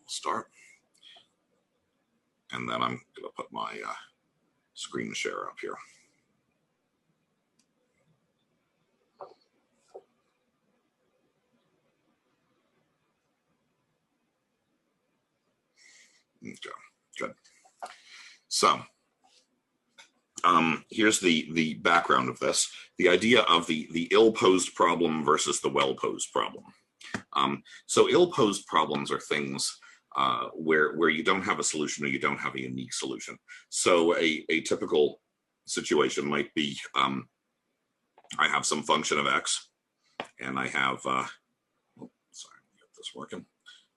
start. And then I'm going to put my screen share up here. Okay, good. So here's the background of this, the idea of the ill-posed problem versus the well-posed problem. So ill-posed problems are things where you don't have a solution or you don't have a unique solution. So a typical situation might be I have some function of x, and I have, sorry, get this working.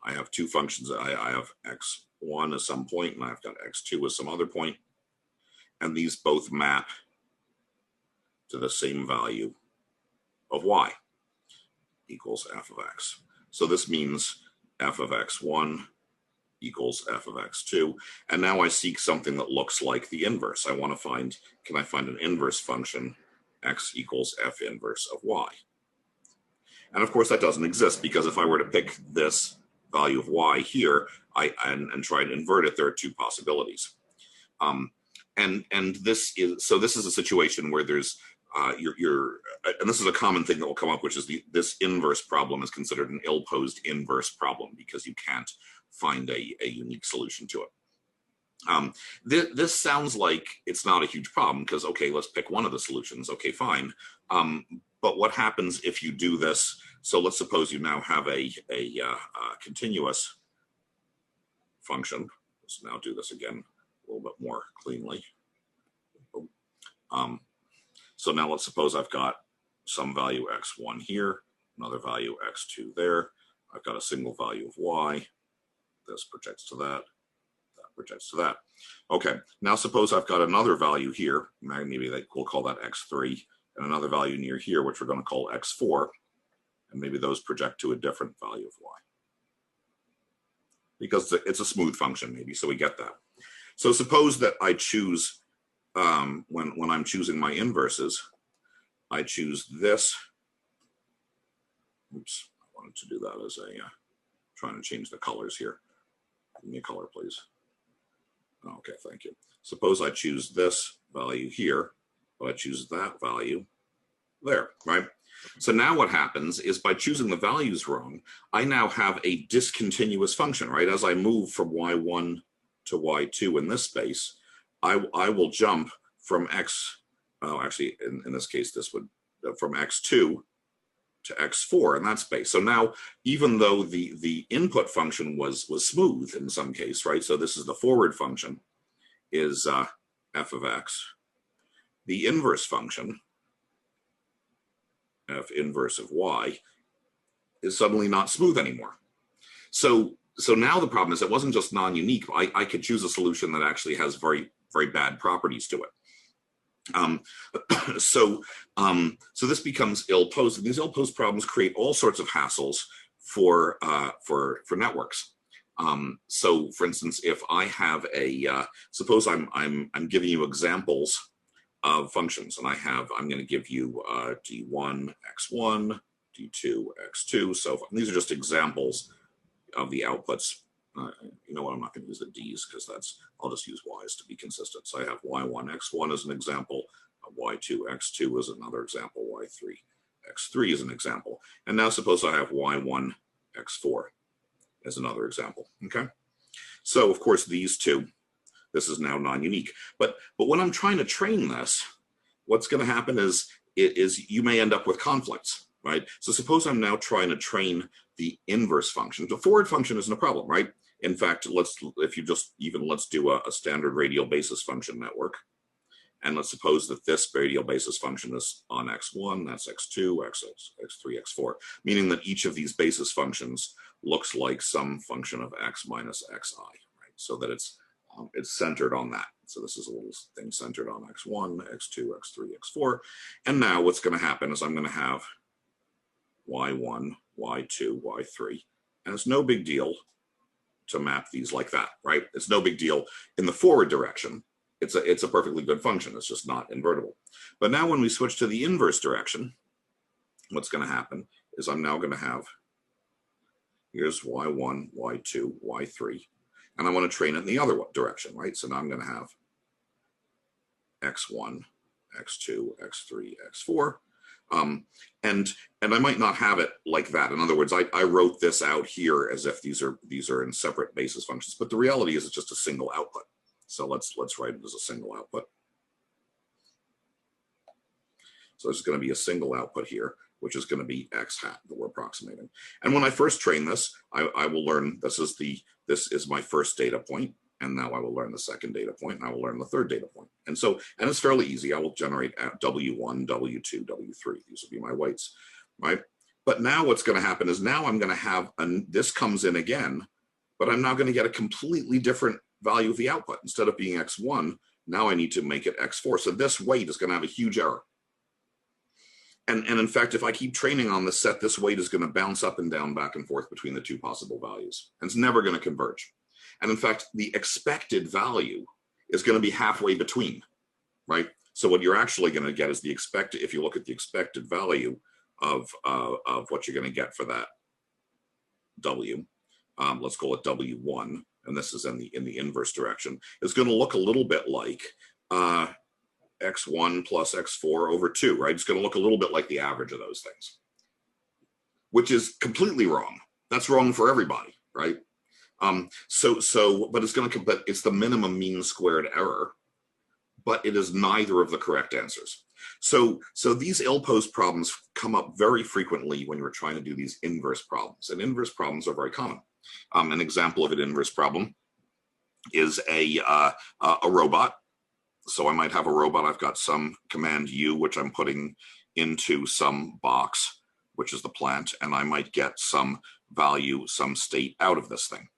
I have two functions. I have x1 at some point, and I've got x2 at some other point, and these both map to the same value of y equals f of x. So this means f of x1 equals f of x2. And now I seek something that looks like the inverse. I want to find, can I find an inverse function, x equals f inverse of y? And of course that doesn't exist, because if I were to pick this value of y here and try to invert it, there are two possibilities. And this is a situation where there's and this is a common thing that will come up, which is this inverse problem is considered an ill-posed inverse problem because you can't find a unique solution to it. This sounds like it's not a huge problem because, okay, let's pick one of the solutions. Okay, fine. But what happens if you do this? So let's suppose you now have a continuous function. Let's now do this again a little bit more cleanly. So now let's suppose I've got some value x1 here, another value x2 there. I've got a single value of y. This projects to that. That projects to that. Okay, now suppose I've got another value here. Maybe we'll call that x3, and another value near here, which we're going to call x4. And maybe those project to a different value of y. Because it's a smooth function, maybe, so we get that. So suppose that I choose, when I'm choosing my inverses, I choose this. Oops, I wanted to do that as trying to change the colors here. Give me a color, please. Okay, thank you. Suppose I choose this value here, but I choose that value there, right? So now what happens is by choosing the values wrong, I now have a discontinuous function, right? As I move from y1 to y2 in this space, I will jump from actually in this case, this would from x2 to x4 in that space. So now, even though the input function was smooth in some case, right? So this is the forward function, is f of x. The inverse function, f inverse of y, is suddenly not smooth anymore. So now the problem is it wasn't just non-unique. I could choose a solution that actually has very, very bad properties to it. So this becomes ill-posed, and these ill-posed problems create all sorts of hassles for networks. So for instance, if I have suppose I'm giving you examples of functions, and I'm going to give you d1 x1, d2 x2. So these are just examples of the outputs. You know what, I'm not going to use the d's because I'll just use y's to be consistent. So I have y1 x1 as an example, y2 x2 is another example, y3 x3 is an example, and now suppose I have y1 x4 as another example. Okay, so of course these two, this is now non-unique. But when I'm trying to train this, what's going to happen is you may end up with conflicts, right? So suppose I'm now trying to train the inverse function. The forward function isn't a problem, right? In fact, let's do a standard radial basis function network. And let's suppose that this radial basis function is on x1, that's x2, x3, x4, meaning that each of these basis functions looks like some function of x minus xi, right? So that it's centered on that. So this is a little thing centered on x1, x2, x3, x4. And now what's going to happen is I'm going to have y1, y2, y3. And it's no big deal to map these like that, right? It's no big deal in the forward direction. It's a perfectly good function. It's just not invertible. But now when we switch to the inverse direction, what's going to happen is I'm now going to have Here's y1, y2, y3. And I want to train it in the other direction, right? So now I'm going to have x1, x2, x3, x4. And I might not have it like that. In other words, I wrote this out here as if these are in separate basis functions, but the reality is it's just a single output. So let's write it as a single output. So there's going to be a single output here, which is going to be x hat that we're approximating. And when I first train this, I will learn this is my first data point. And now I will learn the second data point, and I will learn the third data point. And it's fairly easy. I will generate W1, W2, W3. These will be my weights, right? But now what's going to happen is now I'm going to have, this comes in again, but I'm now going to get a completely different value of the output. Instead of being X1, now I need to make it X4. So this weight is going to have a huge error. And in fact, if I keep training on this set, this weight is going to bounce up and down, back and forth between the two possible values. And it's never going to converge. And in fact, the expected value is going to be halfway between, right? So what you're actually going to get is the expected, if you look at the expected value of what you're going to get for that W, let's call it W1, and this is in the inverse direction, it's going to look a little bit like X1 plus X4 over 2, right? It's going to look a little bit like the average of those things, which is completely wrong. That's wrong for everybody, right? But it's the minimum mean squared error, but it is neither of the correct answers. So these ill-posed problems come up very frequently when you're trying to do these inverse problems, and inverse problems are very common. An example of an inverse problem is a robot. So I might have a robot. I've got some command U, which I'm putting into some box, which is the plant, and I might get some value, some state out of this thing.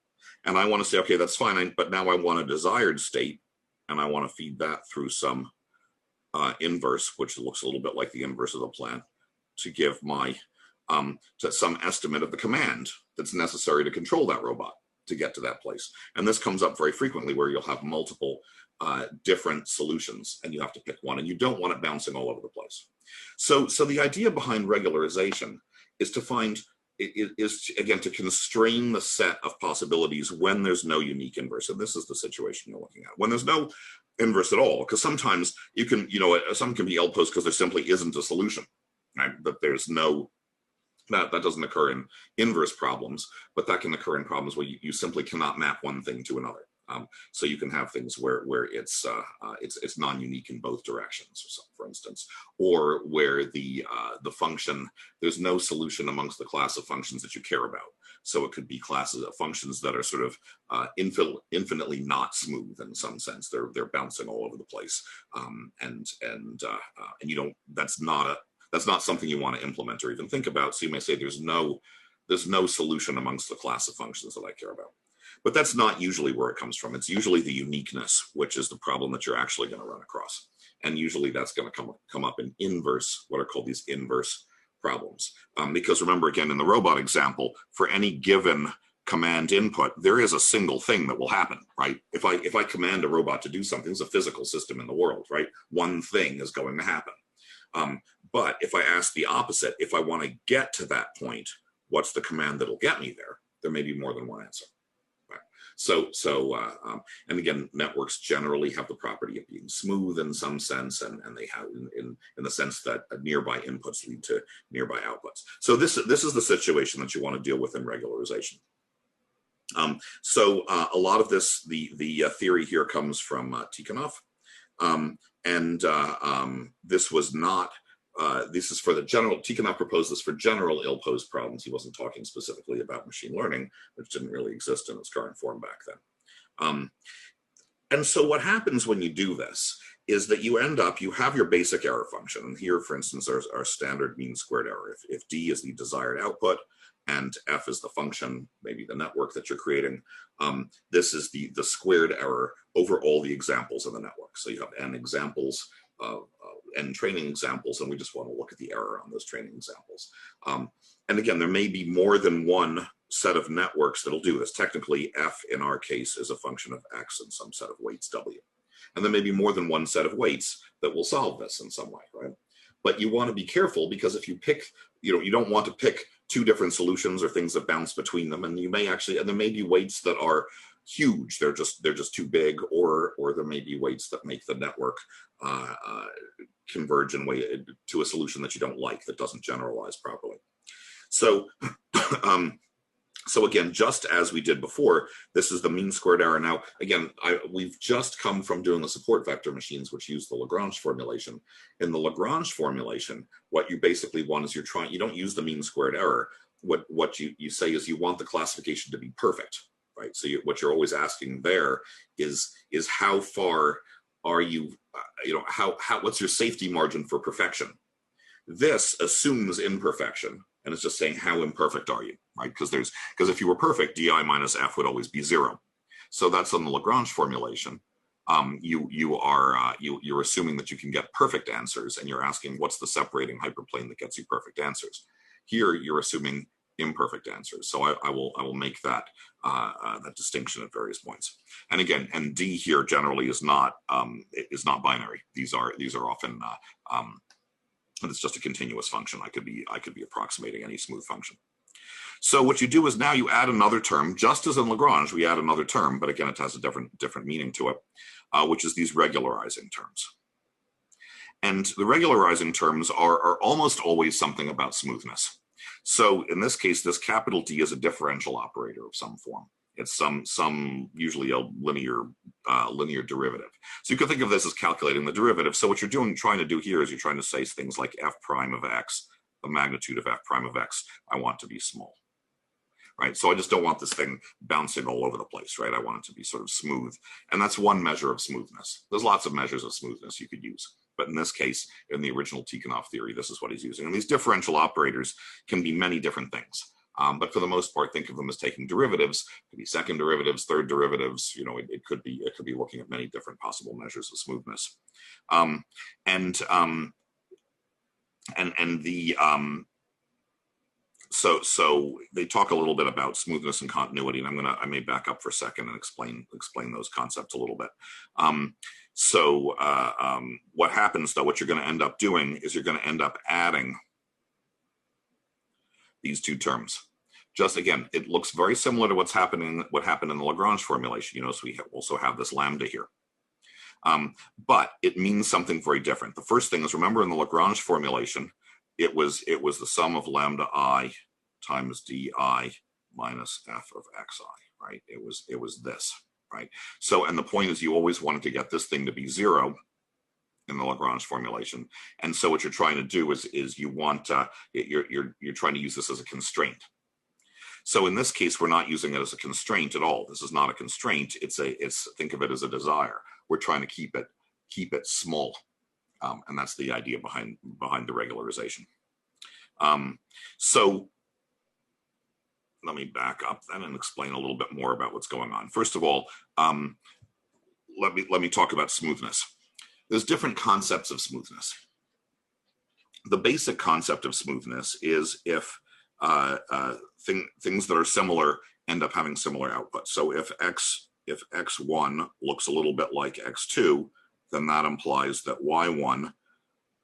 And I want to say, okay, that's fine, but now I want a desired state, and I want to feed that through some inverse, which looks a little bit like the inverse of the plant, to give my to some estimate of the command that's necessary to control that robot to get to that place. And this comes up very frequently, where you'll have multiple different solutions, and you have to pick one, and you don't want it bouncing all over the place. So the idea behind regularization is to find, again, to constrain the set of possibilities when there's no unique inverse. And this is the situation you're looking at. When there's no inverse at all, because sometimes you can, some can be ill-posed because there simply isn't a solution, right? But there's no, that doesn't occur in inverse problems, but that can occur in problems where you simply cannot map one thing to another. So you can have things where it's non-unique in both directions, or something, for instance, or where the function, there's no solution amongst the class of functions that you care about. So it could be classes of functions that are sort of infinitely not smooth in some sense. They're bouncing all over the place, and you don't. That's not something you want to implement or even think about. So you may say there's no solution amongst the class of functions that I care about. But that's not usually where it comes from. It's usually the uniqueness, which is the problem that you're actually going to run across. And usually that's going to come up in inverse, what are called these inverse problems. Because remember, again, in the robot example, for any given command input, there is a single thing that will happen, right? If I command a robot to do something, it's a physical system in the world, right? One thing is going to happen. But if I ask the opposite, if I want to get to that point, what's the command that'll get me there? There may be more than one answer. And again, networks generally have the property of being smooth in some sense, and they have in the sense that nearby inputs lead to nearby outputs. So this is the situation that you want to deal with in regularization. A lot of this, the theory here comes from Tikhonov, this was not. This is for the general, Tikhonov proposed this for general ill-posed problems. He wasn't talking specifically about machine learning, which didn't really exist in its current form back then. And so what happens when you do this is that you have your basic error function. And here, for instance, our standard mean squared error. If D is the desired output and F is the function, maybe the network that you're creating, this is the squared error over all the examples in the network. So you have n examples, and training examples, and we just want to look at the error on those training examples. And again, there may be more than one set of networks that'll do this. Technically, F in our case is a function of X and some set of weights W. And there may be more than one set of weights that will solve this in some way, right? But you want to be careful, because if you pick, you don't want to pick two different solutions or things that bounce between them, and you may actually, and there may be weights that are huge, they're just too big, or there may be weights that make the network converge in way to a solution that you don't like, that doesn't generalize properly. So so again, just as we did before, this is the mean squared error. Now, again, we've just come from doing the support vector machines, which use the Lagrange formulation. In the Lagrange formulation, what you basically want is you don't use the mean squared error. What you say is you want the classification to be perfect, right? So what you're always asking there is how far are you, what's your safety margin for perfection? This assumes imperfection, and it's just saying how imperfect are you, right? Because if you were perfect, di minus f would always be 0. So that's on the Lagrange formulation. You're assuming that you can get perfect answers, and you're asking what's the separating hyperplane that gets you perfect answers. Here you're assuming imperfect answers. So I will make that that distinction at various points. And again, and d here generally is not binary. These are often it's just a continuous function. I could be approximating any smooth function. So what you do is now you add another term, just as in Lagrange, we add another term, but again, it has a different meaning to it, which is these regularizing terms. And the regularizing terms are almost always something about smoothness. So in this case, this capital D is a differential operator of some form. It's usually a linear derivative. So you can think of this as calculating the derivative. So what you're trying to do here is you're trying to say things like f prime of x, the magnitude of f prime of x, I want to be small, right? So I just don't want this thing bouncing all over the place, right? I want it to be sort of smooth. And that's one measure of smoothness. There's lots of measures of smoothness you could use. But in this case, in the original Tikhonov theory, this is what he's using. And these differential operators can be many different things. But for the most part, think of them as taking derivatives. It could be second derivatives, third derivatives. It could be looking at many different possible measures of smoothness. So they talk a little bit about smoothness and continuity, and I may back up for a second and explain those concepts a little bit. What happens though? What you're going to end up doing is you're going to end up adding these two terms. Just again, it looks very similar to what happened in the Lagrange formulation. So we also have this lambda here. But it means something very different. The first thing is, remember in the Lagrange formulation, it was the sum of lambda I times di minus f of xi, right? It was this, right? So, and the point is you always wanted to get this thing to be 0 in the Lagrange formulation. And so what you're trying to do is you want, you're trying to use this as a constraint. So in this case, we're not using it as a constraint at all. This is not a constraint. Think of it as a desire. We're trying to keep it small. And that's the idea behind the regularization. So let me back up then and explain a little bit more about what's going on. First of all, let me talk about smoothness. There's different concepts of smoothness. The basic concept of smoothness is if things that are similar end up having similar outputs. So if x1 looks a little bit like x2, then that implies that y1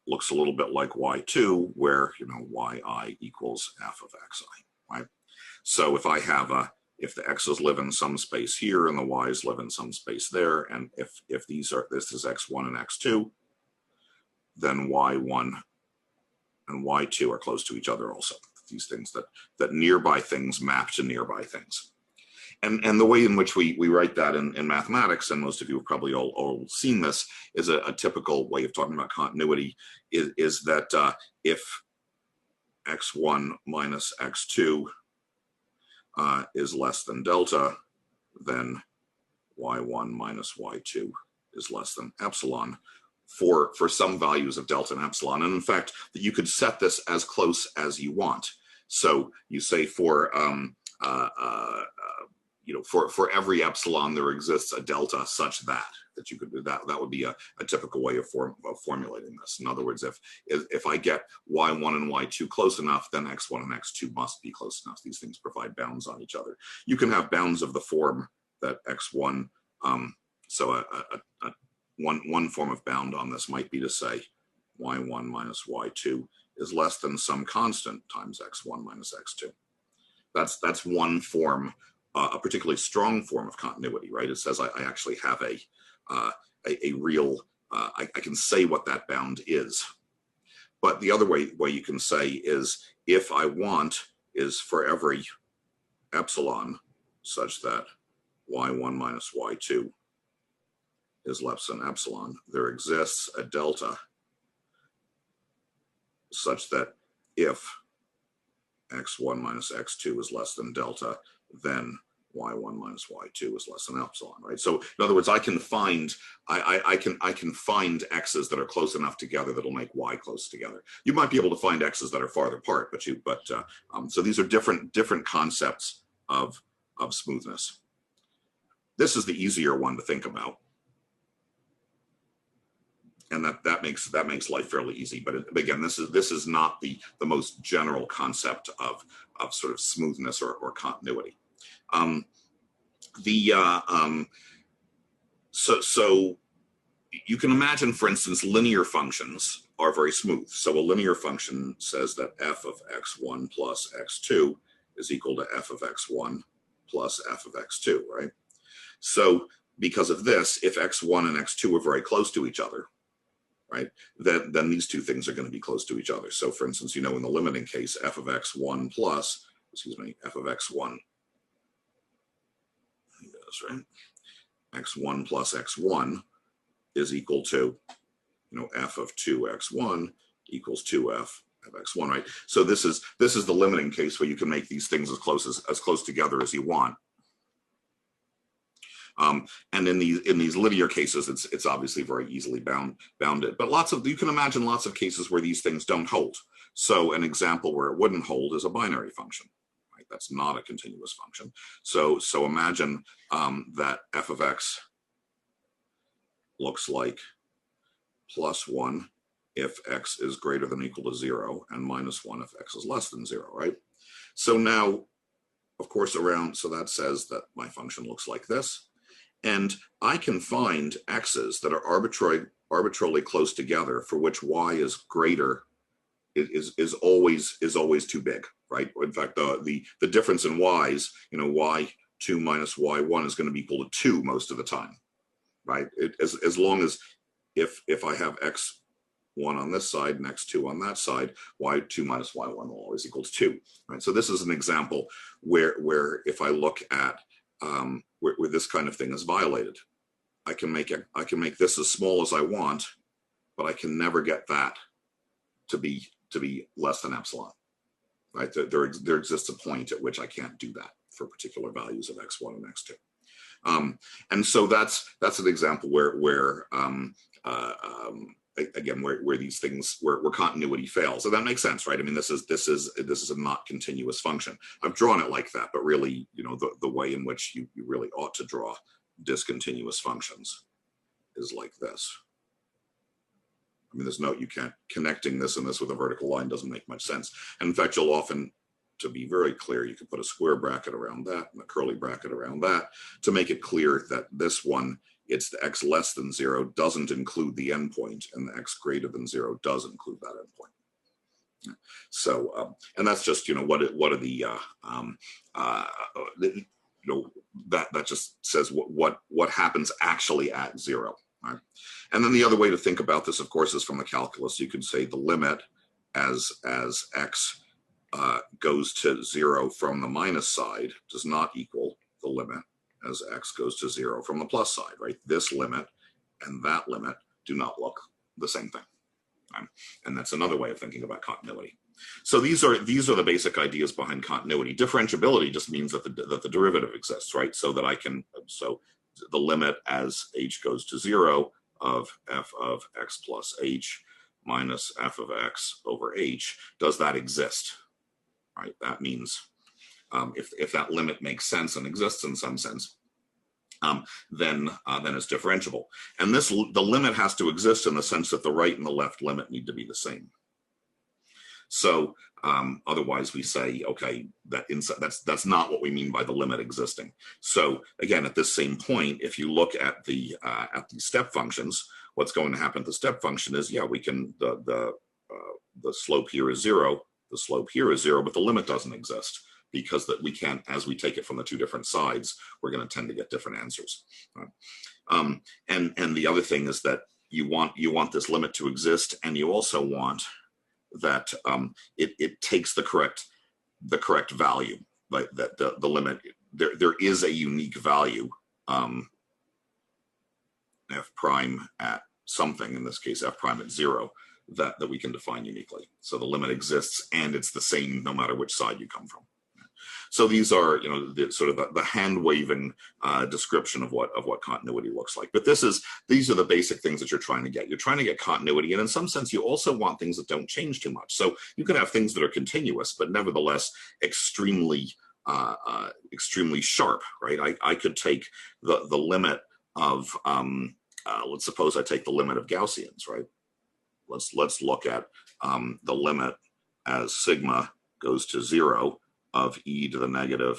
looks a little bit like y2, where yi equals f of xi, right? So if I have if the x's live in some space here and the y's live in some space there, and if this is x1 and x2, then y1 and y2 are close to each other also. These things that nearby things map to nearby things. And the way in which we write that in mathematics, and most of you have probably all seen this, is a typical way of talking about continuity, is that if x1 minus x2 is less than delta, then y1 minus y2 is less than epsilon for some values of delta and epsilon. And in fact, that you could set this as close as you want. So you say for every epsilon there exists a delta such that you could do that. That would be a typical way of formulating this. In other words, if I get y1 and y2 close enough, then x1 and x2 must be close enough. These things provide bounds on each other. You can have bounds of the form that x1. One form of bound on this might be to say y1 minus y2 is less than some constant times x1 minus x2. That's one form, a particularly strong form of continuity, right? It says I actually have a real, I can say what that bound is. But the other way you can say is, if I want is for every epsilon such that y1 minus y2 is less than epsilon, there exists a delta such that if x1 minus x2 is less than delta, then y1 minus y2 is less than epsilon, right? So in other words, I can find I can find x's that are close enough together that'll make y close together. You might be able to find x's that are farther apart, so these are different concepts of smoothness. This is the easier one to think about, and that makes life fairly easy. But again, this is not the most general concept of sort of smoothness or continuity. So you can imagine, for instance, linear functions are very smooth. So a linear function says that f of x1 plus x2 is equal to f of x1 plus f of x2, right? So because of this, if x1 and x2 are very close to each other, right, then these two things are going to be close to each other. So for instance, in the limiting case, f of x1 plus, f of x1, right, x1 plus x1 is equal to, f of 2x1 equals 2f of x1, right? So this is the limiting case where you can make these things as close together as you want. And in these linear cases, it's obviously very easily bounded. But you can imagine lots of cases where these things don't hold. So an example where it wouldn't hold is a binary function. Right? That's not a continuous function. So imagine that f of x looks like plus 1 if x is greater than or equal to 0, and minus 1 if x is less than 0, right? So now, of course, so that says that my function looks like this. And I can find x's that are arbitrarily close together for which y is greater, is always too big, right? In fact, the difference in y's, y2 minus y1 is going to be equal to 2 most of the time, right? As long as if I have x1 on this side and x2 on that side, y2 minus y1 will always equal to 2, right? So this is an example where if I look at where this kind of thing is violated, I can make this as small as I want, but I can never get that to be less than epsilon, right? There exists a point at which I can't do that for particular values of x1 and x2. And so that's an example where again, where these things, where continuity fails. So that makes sense, right? I mean, this is a not continuous function. I've drawn it like that, but really, the way in which you really ought to draw discontinuous functions is like this. I mean, you can't, connecting this and this with a vertical line doesn't make much sense. And in fact, you'll often, to be very clear, you could put a square bracket around that and a curly bracket around that to make it clear that this one, it's the x less than 0 doesn't include the endpoint, and the x greater than 0 does include that endpoint. So, and that's just, what are the, that just says what happens actually at 0. Right? And then the other way to think about this, of course, is from the calculus. You can say the limit as x goes to 0 from the minus side does not equal the limit as x goes to 0 from the plus side, right? This limit and that limit do not look the same thing. Right? And that's another way of thinking about continuity. So these are the basic ideas behind continuity. Differentiability just means that the derivative exists, right? So the limit as h goes to 0 of f of x plus h minus f of x over h, does that exist? Right? That means if that limit makes sense and exists in some sense, then it's differentiable. And the limit has to exist in the sense that the right and the left limit need to be the same. So otherwise we say, okay, that's not what we mean by the limit existing. So again, at this same point, if you look at the step functions, what's going to happen to the step function is, yeah, we can the slope here is 0, the slope here is 0, but the limit doesn't exist because that we can't, as we take it from the two different sides, we're going to tend to get different answers. And the other thing is that you want this limit to exist, and you also want that it takes the correct value, like that the limit, there is a unique value, f prime at something, in this case f prime at 0, that we can define uniquely. So the limit exists, and it's the same no matter which side you come from. So these are, sort of the hand-waving description of what continuity looks like. But these are the basic things that you're trying to get. You're trying to get continuity, and in some sense, you also want things that don't change too much. So you can have things that are continuous, but nevertheless extremely sharp, right? I could take the limit of, let's suppose I take the limit of Gaussians, right? Let's look at the limit as sigma goes to 0 of e to the negative,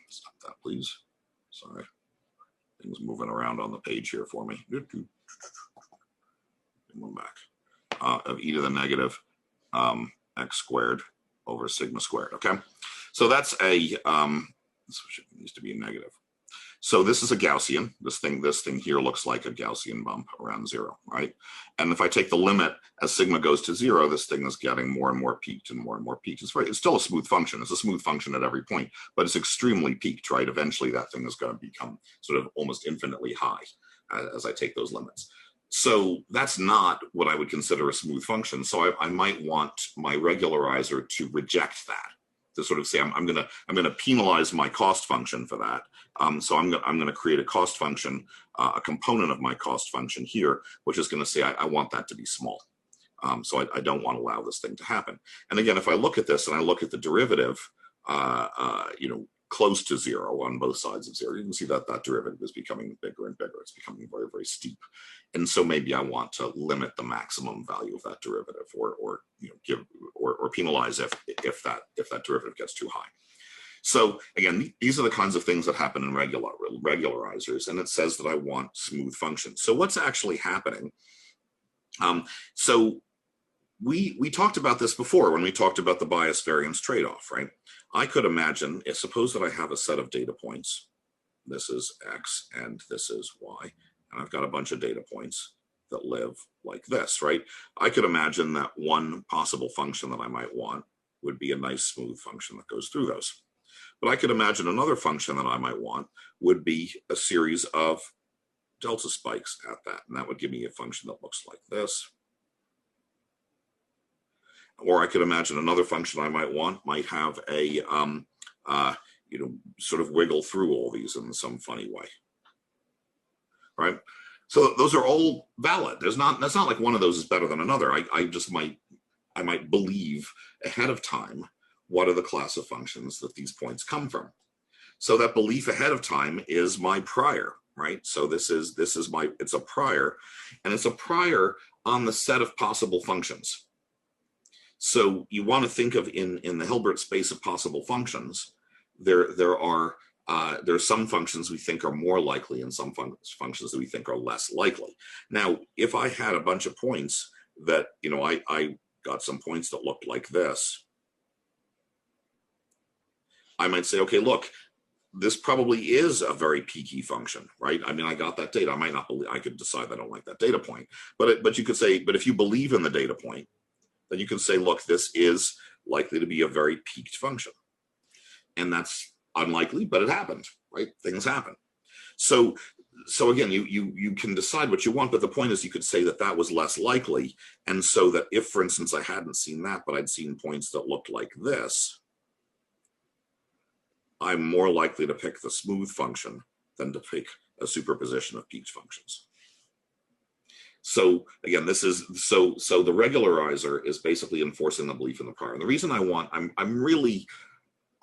stop that please, sorry, things moving around on the page here for me, one back, of e to the negative x squared over sigma squared, okay? So that's this needs to be a negative. So this is a Gaussian. This thing here looks like a Gaussian bump around 0, right? And if I take the limit as sigma goes to 0, this thing is getting more and more peaked and more peaked. It's still a smooth function. It's a smooth function at every point, but it's extremely peaked, right? Eventually that thing is going to become sort of almost infinitely high as I take those limits. So that's not what I would consider a smooth function. So I might want my regularizer to reject that, to sort of say I'm going to penalize my cost function for that. So I'm going to create a cost function, a component of my cost function here, which is going to say I want that to be small. So I don't want to allow this thing to happen. And again, if I look at this and I look at the derivative, close to 0 on both sides of 0, you can see that that derivative is becoming bigger and bigger. It's becoming very, very steep. And so maybe I want to limit the maximum value of that derivative, or penalize if that derivative gets too high. So again, these are the kinds of things that happen in regularizers, and it says that I want smooth functions. So what's actually happening? So we talked about this before when we talked about the bias variance trade-off, right? I could imagine, suppose that I have a set of data points. This is X and this is Y, and I've got a bunch of data points that live like this, right? I could imagine that one possible function that I might want would be a nice smooth function that goes through those. But I could imagine another function that I might want would be a series of delta spikes at that, and that would give me a function that looks like this. Or I could imagine another function I might want might have a, sort of wiggle through all these in some funny way, right? So those are all valid. That's not like one of those is better than another. I might believe ahead of time what are the class of functions that these points come from. So that belief ahead of time is my prior, right? So it's a prior, and it's a prior on the set of possible functions. So you want to think of in the Hilbert space of possible functions, there are some functions we think are more likely and some functions that we think are less likely. Now, if I had a bunch of points that, I got some points that looked like this, I might say, okay, look, this probably is a very peaky function, right? I mean, I got that data. I might not believe, I could decide I don't like that data point, but you could say, but if you believe in the data point, then you can say, look, this is likely to be a very peaked function. And that's unlikely, but it happened, right? Things happen. So again, you can decide what you want, but the point is you could say that was less likely. And so that if, for instance, I hadn't seen that, but I'd seen points that looked like this, I'm more likely to pick the smooth function than to pick a superposition of peaked functions. So again, this is so the regularizer is basically enforcing the belief in the prior. And the reason I'm really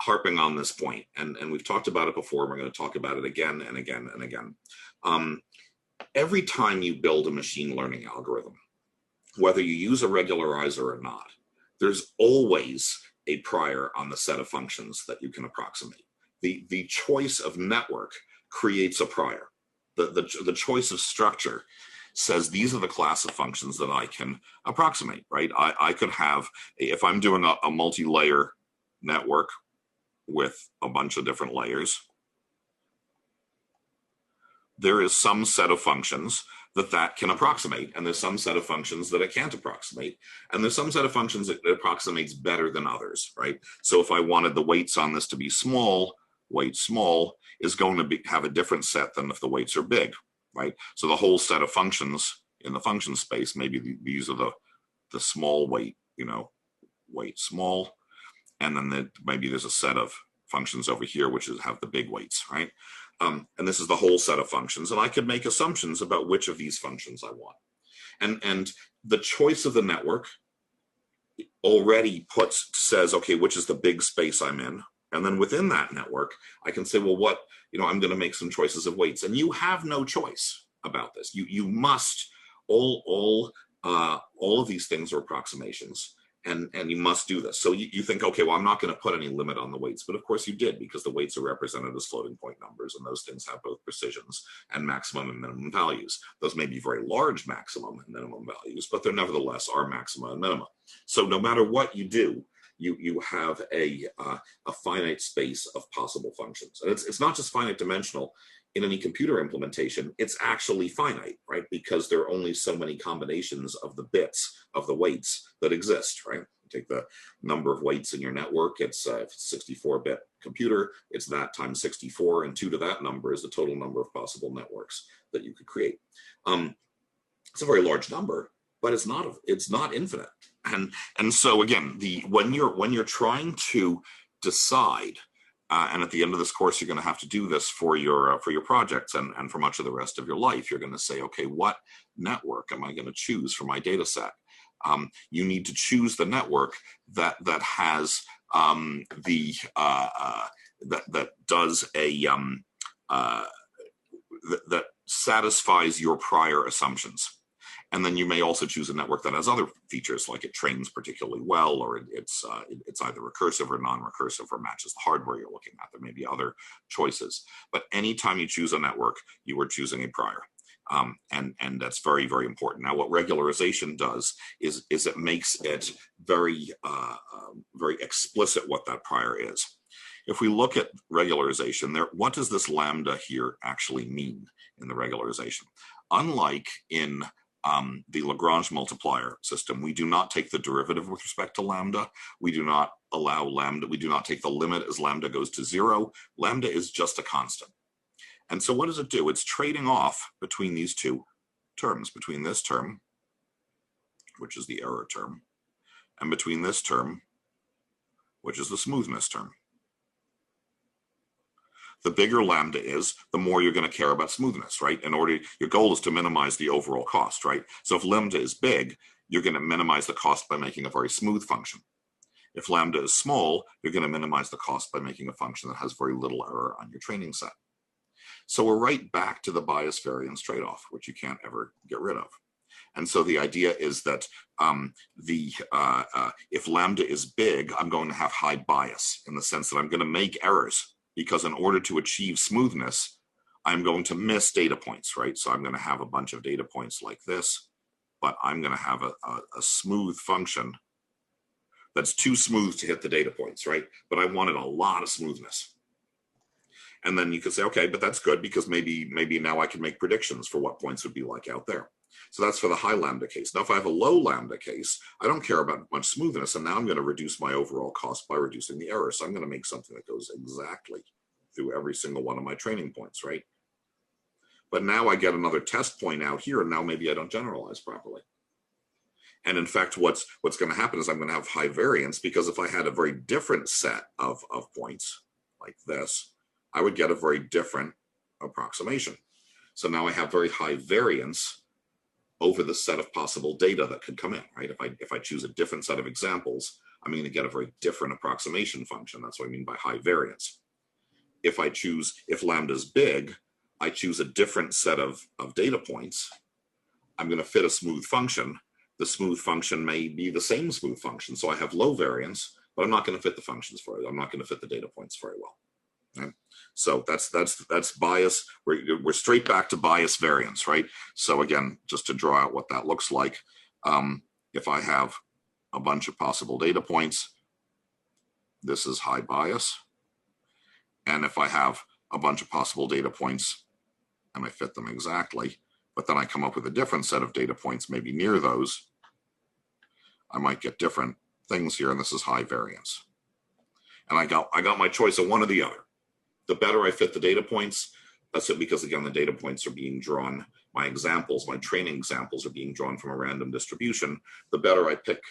harping on this point, and we've talked about it before, we're going to talk about it again and again and again. Every time you build a machine learning algorithm, whether you use a regularizer or not, there's always a prior on the set of functions that you can approximate. The choice of network creates a prior. The choice of structure says these are the class of functions that I can approximate, right? I could have, if I'm doing a multi-layer network with a bunch of different layers, there is some set of functions that can approximate, and there's some set of functions that it can't approximate, and there's some set of functions that it approximates better than others, right? So if I wanted the weights on this to be small, weight small is going to have a different set than if the weights are big, right? So the whole set of functions in the function space, maybe these are the small weight, weight small, and then maybe there's a set of functions over here which have the big weights, right? And this is the whole set of functions, and I could make assumptions about which of these functions I want. And the choice of the network already says, okay, which is the big space I'm in. And then within that network, I can say, well, I'm going to make some choices of weights. And you have no choice about this. You must, all of these things are approximations. And you must do this. So you think, okay, well, I'm not going to put any limit on the weights. But of course you did, because the weights are represented as floating point numbers. And those things have both precisions and maximum and minimum values. Those may be very large maximum and minimum values, but they're nevertheless are maxima and minima. So no matter what you do, you have a finite space of possible functions. And it's not just finite dimensional. In any computer implementation, it's actually finite, right? Because there are only so many combinations of the bits of the weights that exist, right? You take the number of weights in your network, it's if it's a 64-bit computer, it's that times 64, and 2 to that number is the total number of possible networks that you could create. It's a very large number, but it's not infinite. And so again, when you're trying to decide, and at the end of this course, you're going to have to do this for your projects and for much of the rest of your life. You're going to say, okay, what network am I going to choose for my data set? You need to choose the network that has that does that satisfies your prior assumptions. And then you may also choose a network that has other features, like it trains particularly well, or it's either recursive or non-recursive, or matches the hardware you're looking at. There may be other choices. But anytime you choose a network, you are choosing a prior. And that's very, very important. Now, what regularization does is it makes it very, very explicit what that prior is. If we look at regularization, what does this lambda here actually mean in the regularization? Unlike in the Lagrange multiplier system, we do not take the derivative with respect to lambda. We do not allow lambda. We do not take the limit as lambda goes to 0. Lambda is just a constant. And so what does it do? It's trading off between these two terms, between this term, which is the error term, and between this term, which is the smoothness term. The bigger lambda is, the more you're going to care about smoothness, right? Your goal is to minimize the overall cost, right? So if lambda is big, you're going to minimize the cost by making a very smooth function. If lambda is small, you're going to minimize the cost by making a function that has very little error on your training set. So we're right back to the bias variance trade-off, which you can't ever get rid of. And so the idea is that if lambda is big, I'm going to have high bias, in the sense that I'm going to make errors, because in order to achieve smoothness, I'm going to miss data points, right? So I'm going to have a bunch of data points like this, but I'm going to have a smooth function that's too smooth to hit the data points, right? But I wanted a lot of smoothness. And then you could say, okay, but that's good, because maybe now I can make predictions for what points would be like out there. So that's for the high lambda case. Now, if I have a low lambda case, I don't care about much smoothness, and now I'm going to reduce my overall cost by reducing the error. So I'm going to make something that goes exactly through every single one of my training points, right? But now I get another test point out here, and now maybe I don't generalize properly. And in fact, what's going to happen is I'm going to have high variance, because if I had a very different set of points like this, I would get a very different approximation. So now I have very high variance over the set of possible data that could come in, right? If I choose a different set of examples, I'm going to get a very different approximation function. That's what I mean by high variance. If lambda is big, I choose a different set of data points, I'm going to fit a smooth function. The smooth function may be the same smooth function. So I have low variance, but I'm not going to fit the functions for it. I'm not going to fit the data points very well. Okay? So that's bias. We're straight back to bias variance, right? So again, just to draw out what that looks like, if I have a bunch of possible data points, this is high bias. And if I have a bunch of possible data points and I fit them exactly, but then I come up with a different set of data points, maybe near those, I might get different things here, and this is high variance. And I got my choice of one or the other. The better I fit the data points, that's it, because again, the data points are being drawn, my examples, my training examples are being drawn from a random distribution. The better I pick,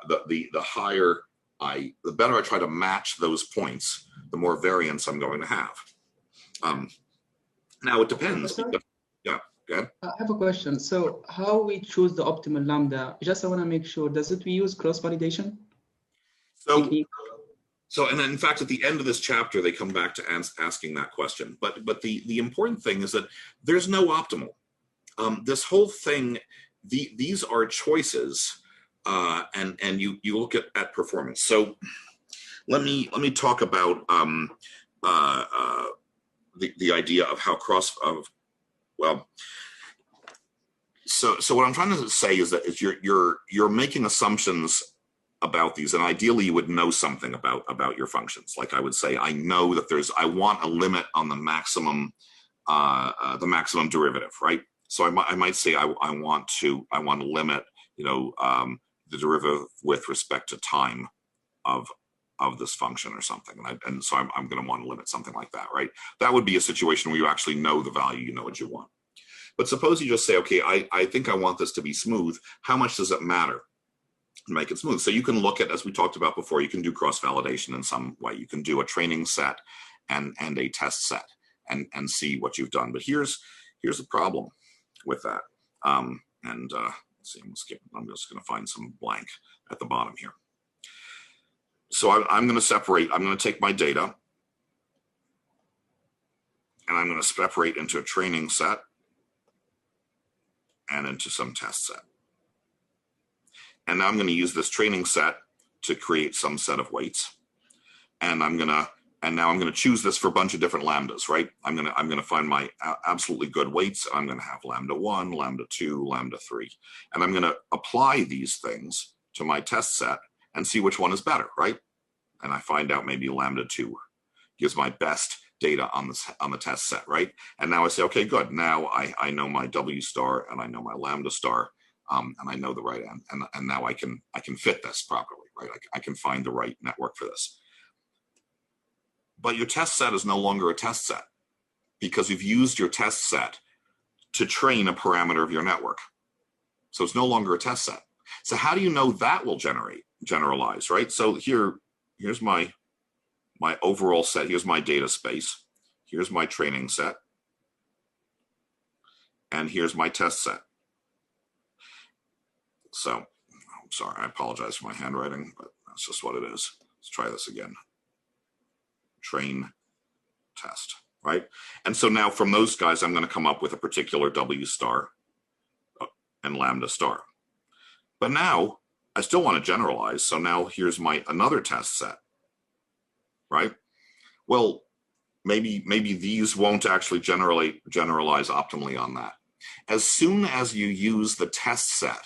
the higher the better I try to match those points, the more variance I'm going to have. Now it depends. Yeah, go ahead. I have a question. So how we choose the optimal lambda? Just I want to make sure, does it we use cross-validation? So, and in fact, at the end of this chapter, they come back to asking that question. But the important thing is that there's no optimal. This whole thing, these are choices, and you look at performance. So let me talk about the idea of how So what I'm trying to say is that you're making assumptions about these, and ideally you would know something about your functions. Like I would say, I know that I want a limit on the maximum derivative, right? So I might say I want to limit, the derivative with respect to time of this function or something, and so I'm going to want to limit something like that, right? That would be a situation where you actually know the value, you know what you want. But suppose you just say, okay, I think I want this to be smooth. How much does it matter? Make it smooth. So you can look at, as we talked about before, you can do cross-validation in some way. You can do a training set and a test set and see what you've done. But here's the problem with that. Let's see, I'm just going to find some blank at the bottom here. So I'm going to separate. I'm going to take my data and I'm going to separate into a training set and into some test set. And now I'm going to use this training set to create some set of weights. And now I'm going to choose this for a bunch of different lambdas, right? I'm going to find my absolutely good weights. I'm going to have lambda 1, lambda 2, lambda 3. And I'm going to apply these things to my test set and see which one is better, right? And I find out maybe lambda 2 gives my best data on the test set, right? And now I say, okay, good. Now I know my W star and I know my lambda star. And I know the right end, and now I can fit this properly, right? I can find the right network for this. But your test set is no longer a test set because you've used your test set to train a parameter of your network. So it's no longer a test set. So how do you know that will generalize, right? So here's my overall set. Here's my data space. Here's my training set. And here's my test set. So, I'm sorry, I apologize for my handwriting, but that's just what it is. Let's try this again. Train, test, right? And so now from those guys, I'm going to come up with a particular W star and lambda star. But now I still want to generalize. So now here's my another test set, right? Well, maybe these won't actually generalize optimally on that. As soon as you use the test set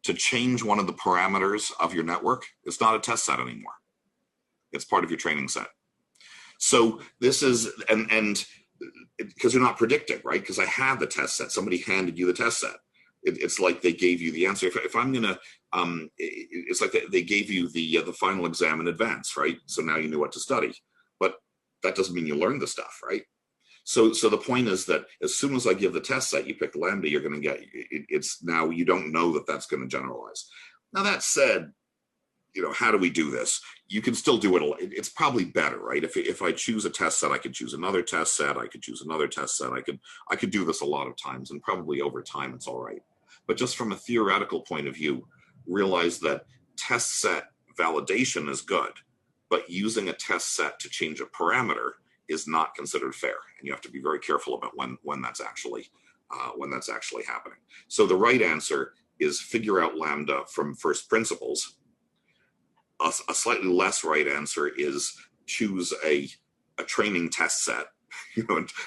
to change one of the parameters of your network, it's not a test set anymore. It's part of your training set. So this is, and because you're not predicting, right? Because I have the test set. Somebody handed you the test set. It's like they gave you the answer. If I'm gonna, it's like they gave you the final exam in advance, right? So now you knew what to study, but that doesn't mean you learned the stuff, right? So the point is that as soon as I give the test set, you pick lambda, you're going to get, it's now you don't know that that's going to generalize. Now that said, how do we do this? You can still do it. It's probably better, right? If I choose a test set, I could choose another test set. I could choose another test set. I could do this a lot of times, and probably over time it's all right. But just from a theoretical point of view, realize that test set validation is good, but using a test set to change a parameter is not considered fair, and you have to be very careful about when that's actually happening. So the right answer is figure out lambda from first principles. A slightly less right answer is choose a a training test set,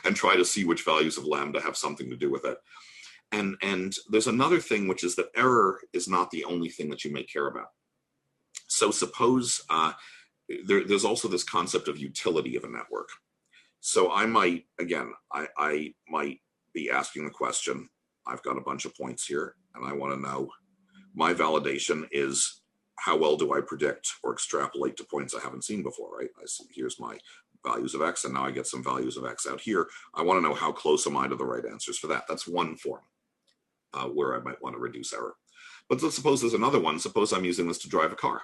and try to see which values of lambda have something to do with it. And there's another thing, which is that error is not the only thing that you may care about. So suppose there's also this concept of utility of a network. So I might, again, I might be asking the question, I've got a bunch of points here, and I want to know, my validation is how well do I predict or extrapolate to points I haven't seen before, right? I see, here's my values of X, and now I get some values of X out here. I want to know how close am I to the right answers for that. That's one form where I might want to reduce error. But let's suppose there's another one. Suppose I'm using this to drive a car.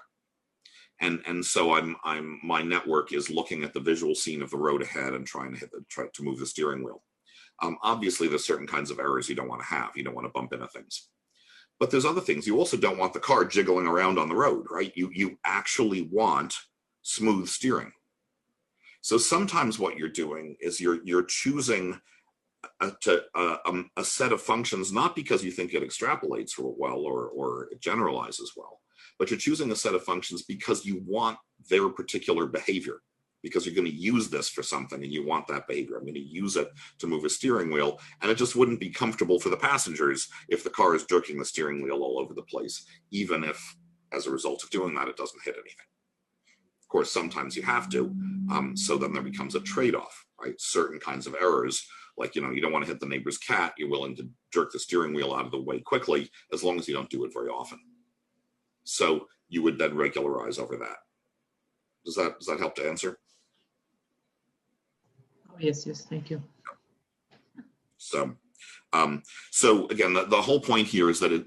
And so my network is looking at the visual scene of the road ahead and trying to move the steering wheel. Obviously, there's certain kinds of errors you don't want to have. You don't want to bump into things. But there's other things. You also don't want the car jiggling around on the road, right? You actually want smooth steering. So sometimes what you're doing is you're choosing a set of functions, not because you think it extrapolates well or it generalizes well, but you're choosing a set of functions because you want their particular behavior, because you're going to use this for something and you want that behavior. I'm going to use it to move a steering wheel, and it just wouldn't be comfortable for the passengers if the car is jerking the steering wheel all over the place, even if as a result of doing that, it doesn't hit anything. Of course, sometimes you have to, so then there becomes a trade-off, right? Certain kinds of errors, like, you don't want to hit the neighbor's cat, you're willing to jerk the steering wheel out of the way quickly, as long as you don't do it very often. So you would then regularize over that. Does that help to answer? Oh, yes, thank you. So again, the whole point here is that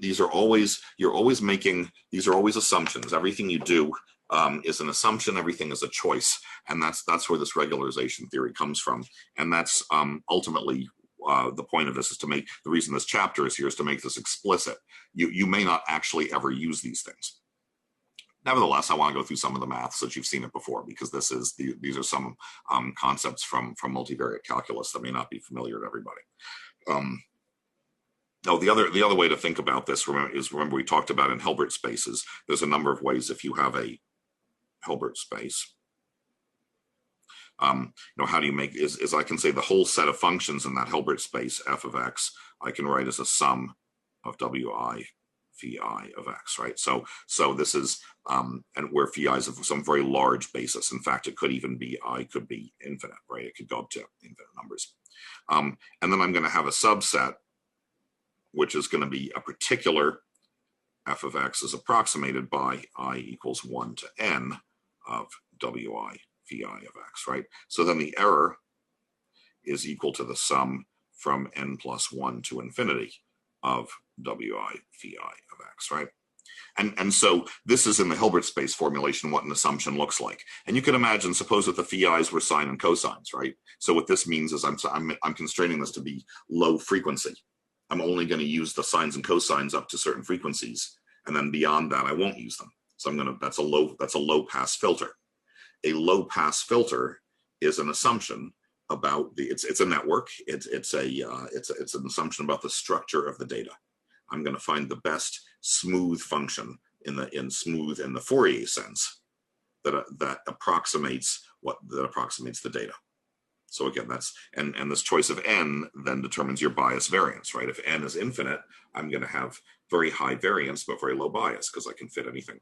you're always making, these are always assumptions. Everything you do is an assumption, everything is a choice. And that's where this regularization theory comes from. And that's ultimately the point of this, is to make, the reason this chapter is here is to make this explicit. You may not actually ever use these things. Nevertheless, I want to go through some of the math so that you've seen it before, because these are some concepts from multivariate calculus that may not be familiar to everybody. Now, the other way to think about this remember we talked about in Hilbert spaces. There's a number of ways if you have a Hilbert space. How do you make is I can say the whole set of functions in that Hilbert space f of x I can write as a sum of wi phi of x, right? So this is and where phi is of some very large basis. In fact, it could even be could be infinite, right? It could go up to infinite numbers. And then I'm going to have a subset, which is going to be a particular f of x is approximated by I equals 1 to n of wi phi of x, right? So then the error is equal to the sum from n plus 1 to infinity of wi phi of x, right? And so this is in the Hilbert space formulation what an assumption looks like. And you can imagine, suppose that the phi's were sine and cosines, right? So what this means is I'm constraining this to be low frequency. I'm only going to use the sines and cosines up to certain frequencies, and then beyond that I won't use them. So that's a low pass filter. A low pass filter is an assumption about it's a network. It's an assumption about the structure of the data. I'm going to find the best smooth function in the Fourier sense that approximates the data. So again, and this choice of n then determines your bias variance, right? If n is infinite, I'm going to have very high variance but very low bias because I can fit anything.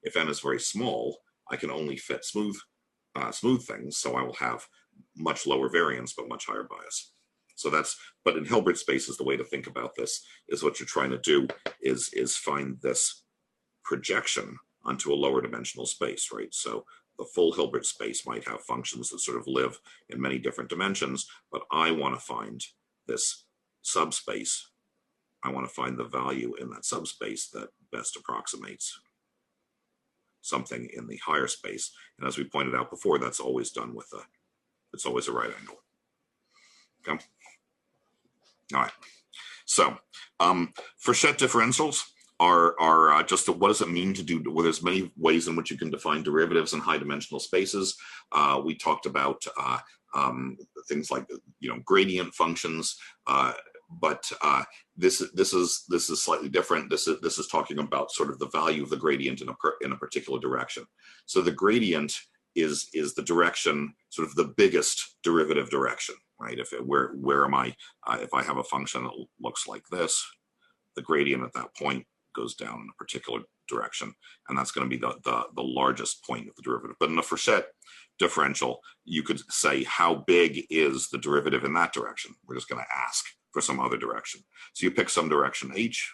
If n is very small, I can only fit smooth things, so I will have much lower variance but much higher bias. So but in Hilbert spaces, the way to think about this is what you're trying to do is find this projection onto a lower dimensional space, right? So the full Hilbert space might have functions that sort of live in many different dimensions, but I want to find this subspace. I want to find the value in that subspace that best approximates something in the higher space. And as we pointed out before, that's always done with it's always a right angle. Okay. All right. So Fréchet differentials are just what does it mean to do? Well, there's many ways in which you can define derivatives in high dimensional spaces. We talked about things like gradient functions, but this is slightly different. This is talking about sort of the value of the gradient in a particular direction. So the gradient is the direction, sort of the biggest derivative direction, right? Where am I? If I have a function that looks like this, the gradient at that point goes down in a particular direction, and that's going to be the largest point of the derivative. But in a Fréchet differential, you could say how big is the derivative in that direction. We're just going to ask for some other direction. So you pick some direction h,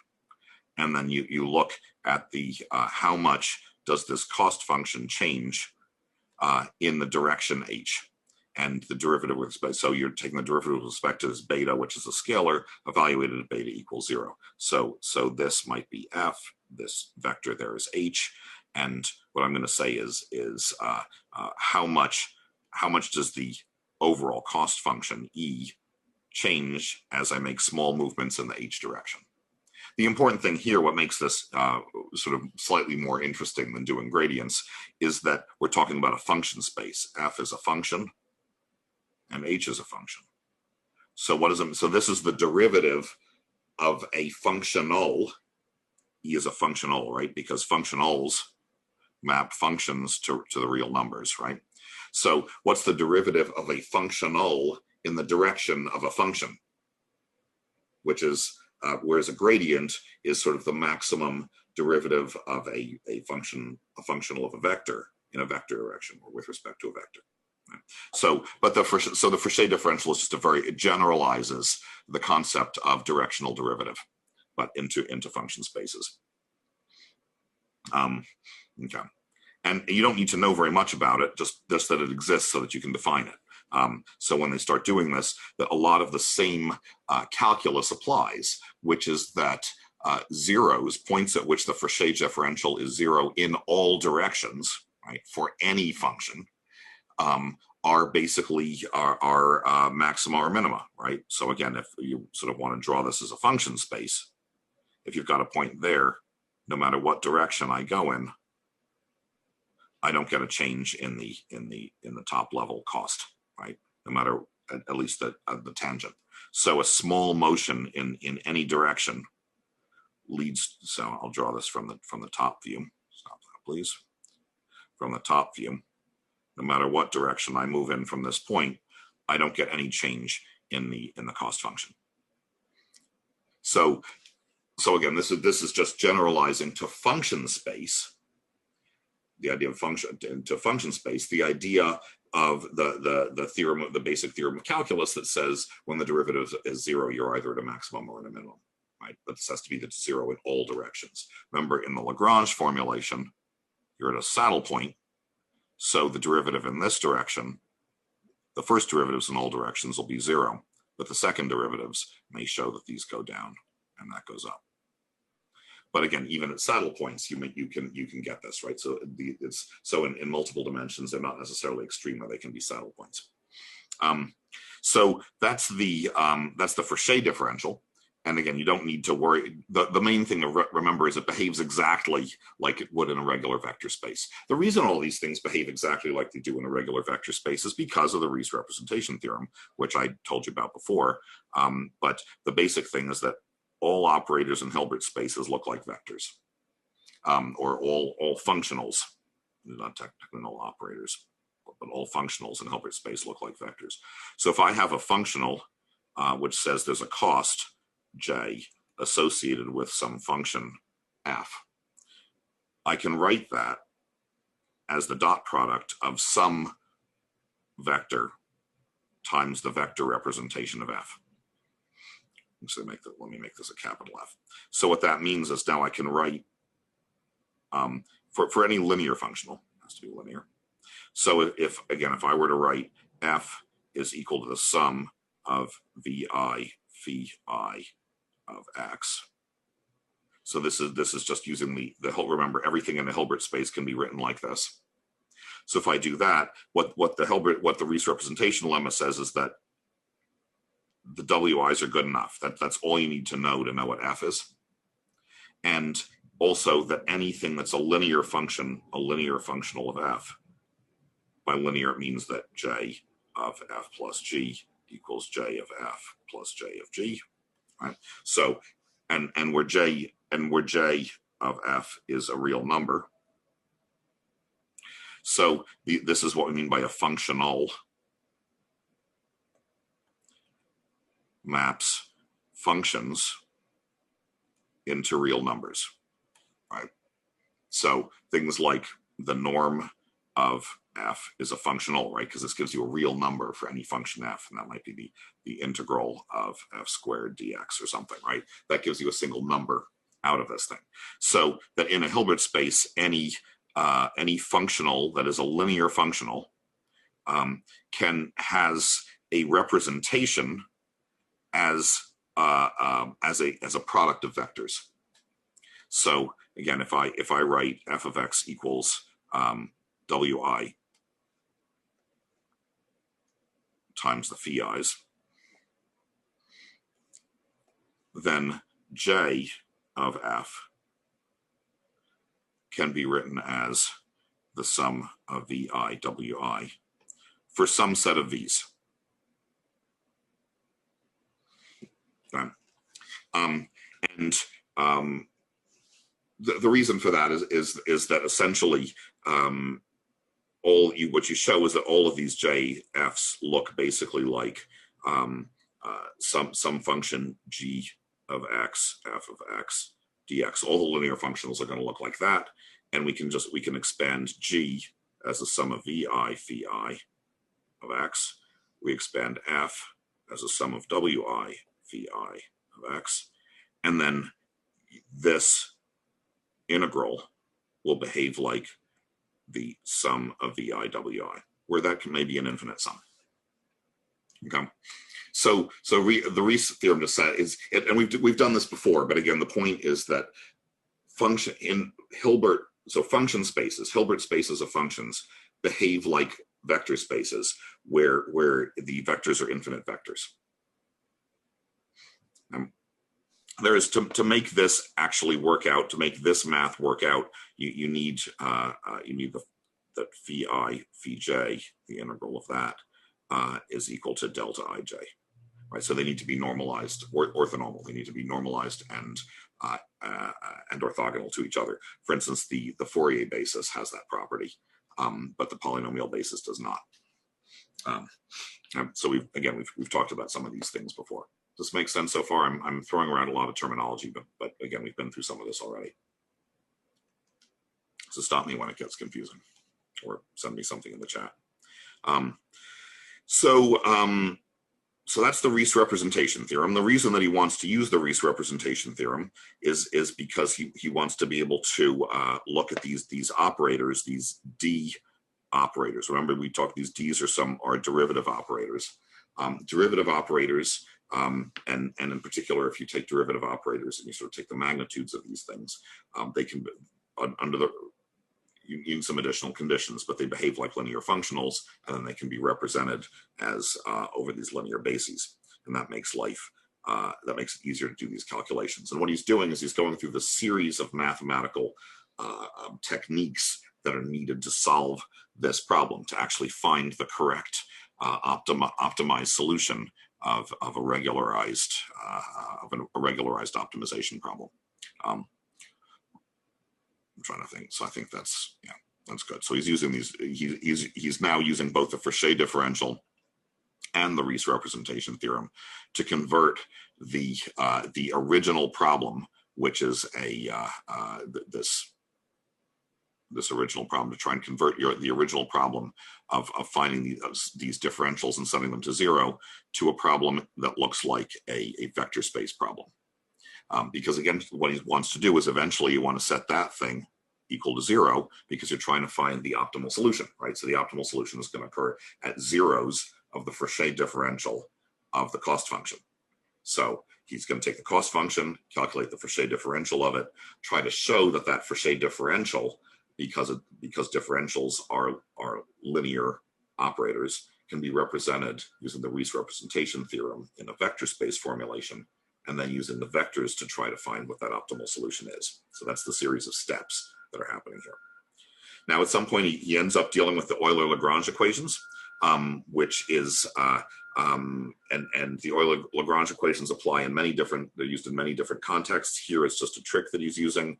and then you look at the how much does this cost function change in the direction h, and the derivative with respect. So you're taking the derivative with respect to this beta, which is a scalar, evaluated at beta equals 0. So this might be f. This vector there is h, and what I'm going to say is how much does the overall cost function e change as I make small movements in the h direction. The important thing here, what makes this sort of slightly more interesting than doing gradients, is that we're talking about a function space. F is a function, and h is a function. So what is it? So this is the derivative of a functional. E is a functional, right? Because functionals map functions to the real numbers, right? So what's the derivative of a functional in the direction of a function? Which is, whereas a gradient is sort of the maximum derivative of a functional of a vector in a vector direction, or with respect to a vector. Right? So the Fréchet differential is just it generalizes the concept of directional derivative, but into function spaces. Okay, and you don't need to know very much about it, just that it exists so that you can define it. So when they start doing this, that a lot of the same calculus applies, which is that zeros, points at which the Fréchet differential is 0 in all directions, right, for any function, are basically our maxima or minima, right? So again, if you sort of want to draw this as a function space, if you've got a point there, no matter what direction I go in, I don't get a change in the top level cost, right? No matter at least the tangent. So a small motion in any direction leads. So I'll draw this from the top view. Stop that, please. From the top view, no matter what direction I move in from this point, I don't get any change in the cost function. So again, this is just generalizing to function space. The idea of function to function space. The idea of the theorem, the basic theorem of calculus that says when the derivative is 0, you're either at a maximum or at a minimum, right? But this has to be 0 in all directions. Remember, in the Lagrange formulation, you're at a saddle point. So the derivative in this direction, the first derivatives in all directions will be 0, but the second derivatives may show that these go down and that goes up. But again, even at saddle points, you can get this, right? So in multiple dimensions, they're not necessarily extreme, but they can be saddle points. So that's the Fréchet differential. And again, you don't need to worry. The main thing to remember is it behaves exactly like it would in a regular vector space. The reason all these things behave exactly like they do in a regular vector space is because of the Riesz representation theorem, which I told you about before. But the basic thing is that all operators in Hilbert spaces look like vectors, or all functionals, not technically all operators, but all functionals in Hilbert space look like vectors. So if I have a functional which says there's a cost j associated with some function f, I can write that as the dot product of some vector times the vector representation of f. So let me make this a capital F. So what that means is now I can write for any linear functional, it has to be linear. So if I were to write f is equal to the sum of vi phi I of x. So this is just using the remember, everything in the Hilbert space can be written like this. So if I do that, what the Riesz representation lemma says is that the WIs are good enough. That's all you need to know what f is. And also that anything that's a linear function, a linear functional of f, by linear it means that j of f plus g equals j of f plus j of g. Right? So and where j of f is a real number. So this is what we mean by a functional maps functions into real numbers, right? So things like the norm of f is a functional, right? Because this gives you a real number for any function f, and that might be the integral of f squared dx or something, right? That gives you a single number out of this thing. So that in a Hilbert space, any functional that is a linear functional has a representation as a product of vectors. So again, if I write f of x equals wi times the phi i's, then j of f can be written as the sum of vi wi for some set of v's. Okay. The reason for that is that essentially what you show is that all of these JFs look basically like some function g of x, f of x, dx. All the linear functionals are going to look like that, and we can expand g as the sum of vi phi I of x. We expand f as a sum of wi phi I of x, and then this integral will behave like the sum of vi wi, where that may be an infinite sum. Okay, so the Riesz theorem just said is, and we've done this before, but again, the point is that function in Hilbert, so function spaces, Hilbert spaces of functions behave like vector spaces where the vectors are infinite vectors. There is to make this actually work out, to make this math work out, you need that phi I phi j, the integral of that is equal to delta ij, right? So they need to be normalized, or orthonormal. They need to be normalized and orthogonal to each other. For instance, the Fourier basis has that property, but the polynomial basis does not. So we've talked about some of these things before. Does this make sense so far? I'm throwing around a lot of terminology, but again, we've been through some of this already. So stop me when it gets confusing, or send me something in the chat. So that's the Riesz representation theorem. The reason that he wants to use the Riesz representation theorem is because he wants to be able to look at these operators, these D operators. Remember, we talked, these D's are derivative operators. Derivative operators, and in particular, if you take derivative operators and you sort of take the magnitudes of these things, they can be you need some additional conditions, but they behave like linear functionals, and then they can be represented as over these linear bases, and that makes life that makes it easier to do these calculations. And what he's doing is he's going through the series of mathematical techniques that are needed to solve this problem, to actually find the correct optimized solution of a regularized optimization problem. I'm trying to think. So I think that's good. So he's using these. He's now using both the Frechet differential and the Riesz representation theorem to convert the original problem, which is this original problem, to try and convert the original problem of finding these differentials and setting them to zero to a problem that looks like a vector space problem. Because again, what he wants to do is eventually you want to set that thing equal to zero, because you're trying to find the optimal solution, right? So the optimal solution is going to occur at zeros of the Frechet differential of the cost function. So he's going to take the cost function, calculate the Frechet differential of it, try to show that Frechet differential, because differentials are linear operators, can be represented using the Riesz representation theorem in a vector space formulation, and then using the vectors to try to find what that optimal solution is. So that's the series of steps that are happening here. Now, at some point, he ends up dealing with the Euler-Lagrange equations. which is and the Euler-Lagrange equations apply in many different. They're used in many different contexts. Here, it's just a trick that he's using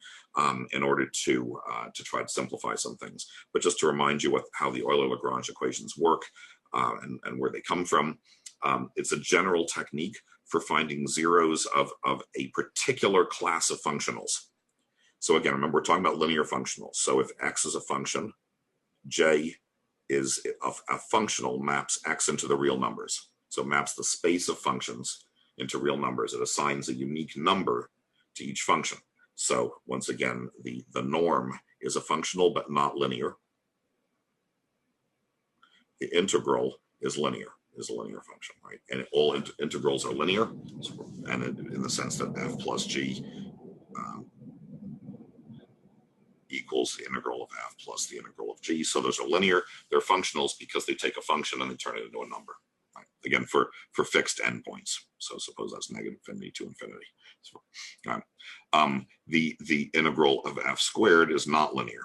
in order to try to simplify some things. But just to remind you how the Euler-Lagrange equations work and where they come from, it's a general technique for finding zeros of a particular class of functionals. So again, remember, we're talking about linear functionals. So if x is a function, j is a functional maps x into the real numbers. So it maps the space of functions into real numbers. It assigns a unique number to each function. So once again, the norm is a functional but not linear. The integral is linear, is a linear function, right? And all integrals are linear, and in the sense that f plus g equals the integral of f plus the integral of g. So those are linear. They're functionals because they take a function and they turn it into a number. Right? Again, for fixed endpoints. So suppose that's negative infinity to infinity. So, the integral of f squared is not linear.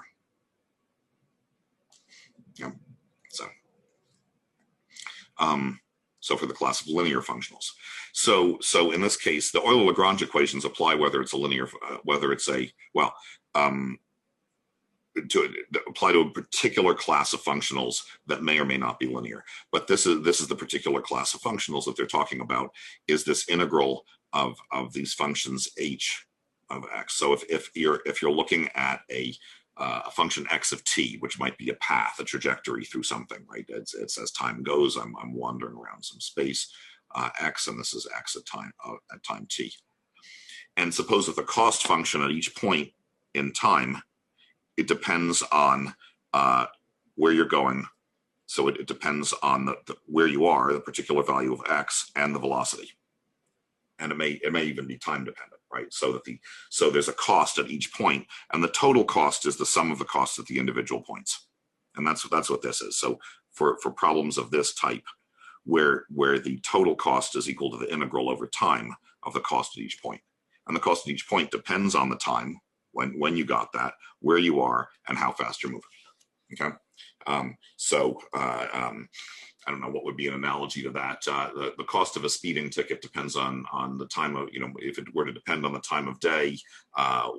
Yeah. So for the class of linear functionals. So in this case, the Euler-Lagrange equations apply whether it's a linear, whether it's a, well, to apply to a particular class of functionals that may or may not be linear. But this is the particular class of functionals that they're talking about, is this integral of these functions h of x. So if you're looking at a function x of t, which might be a path, a trajectory through something, right? It's as time goes, I'm wandering around some space, x, and this is x at time t. And suppose that the cost function at each point in time, it depends on where you're going. So it depends on where you are, the particular value of x, and the velocity. And it may even be time dependent, right? So there's a cost at each point, and the total cost is the sum of the costs at the individual points. And that's what this is. So for problems of this type, where the total cost is equal to the integral over time of the cost at each point. And the cost at each point depends on the time, when you got that, where you are, and how fast you're moving. Okay, I don't know what would be an analogy to that. The cost of a speeding ticket depends on the time of, if it were to depend on the time of day,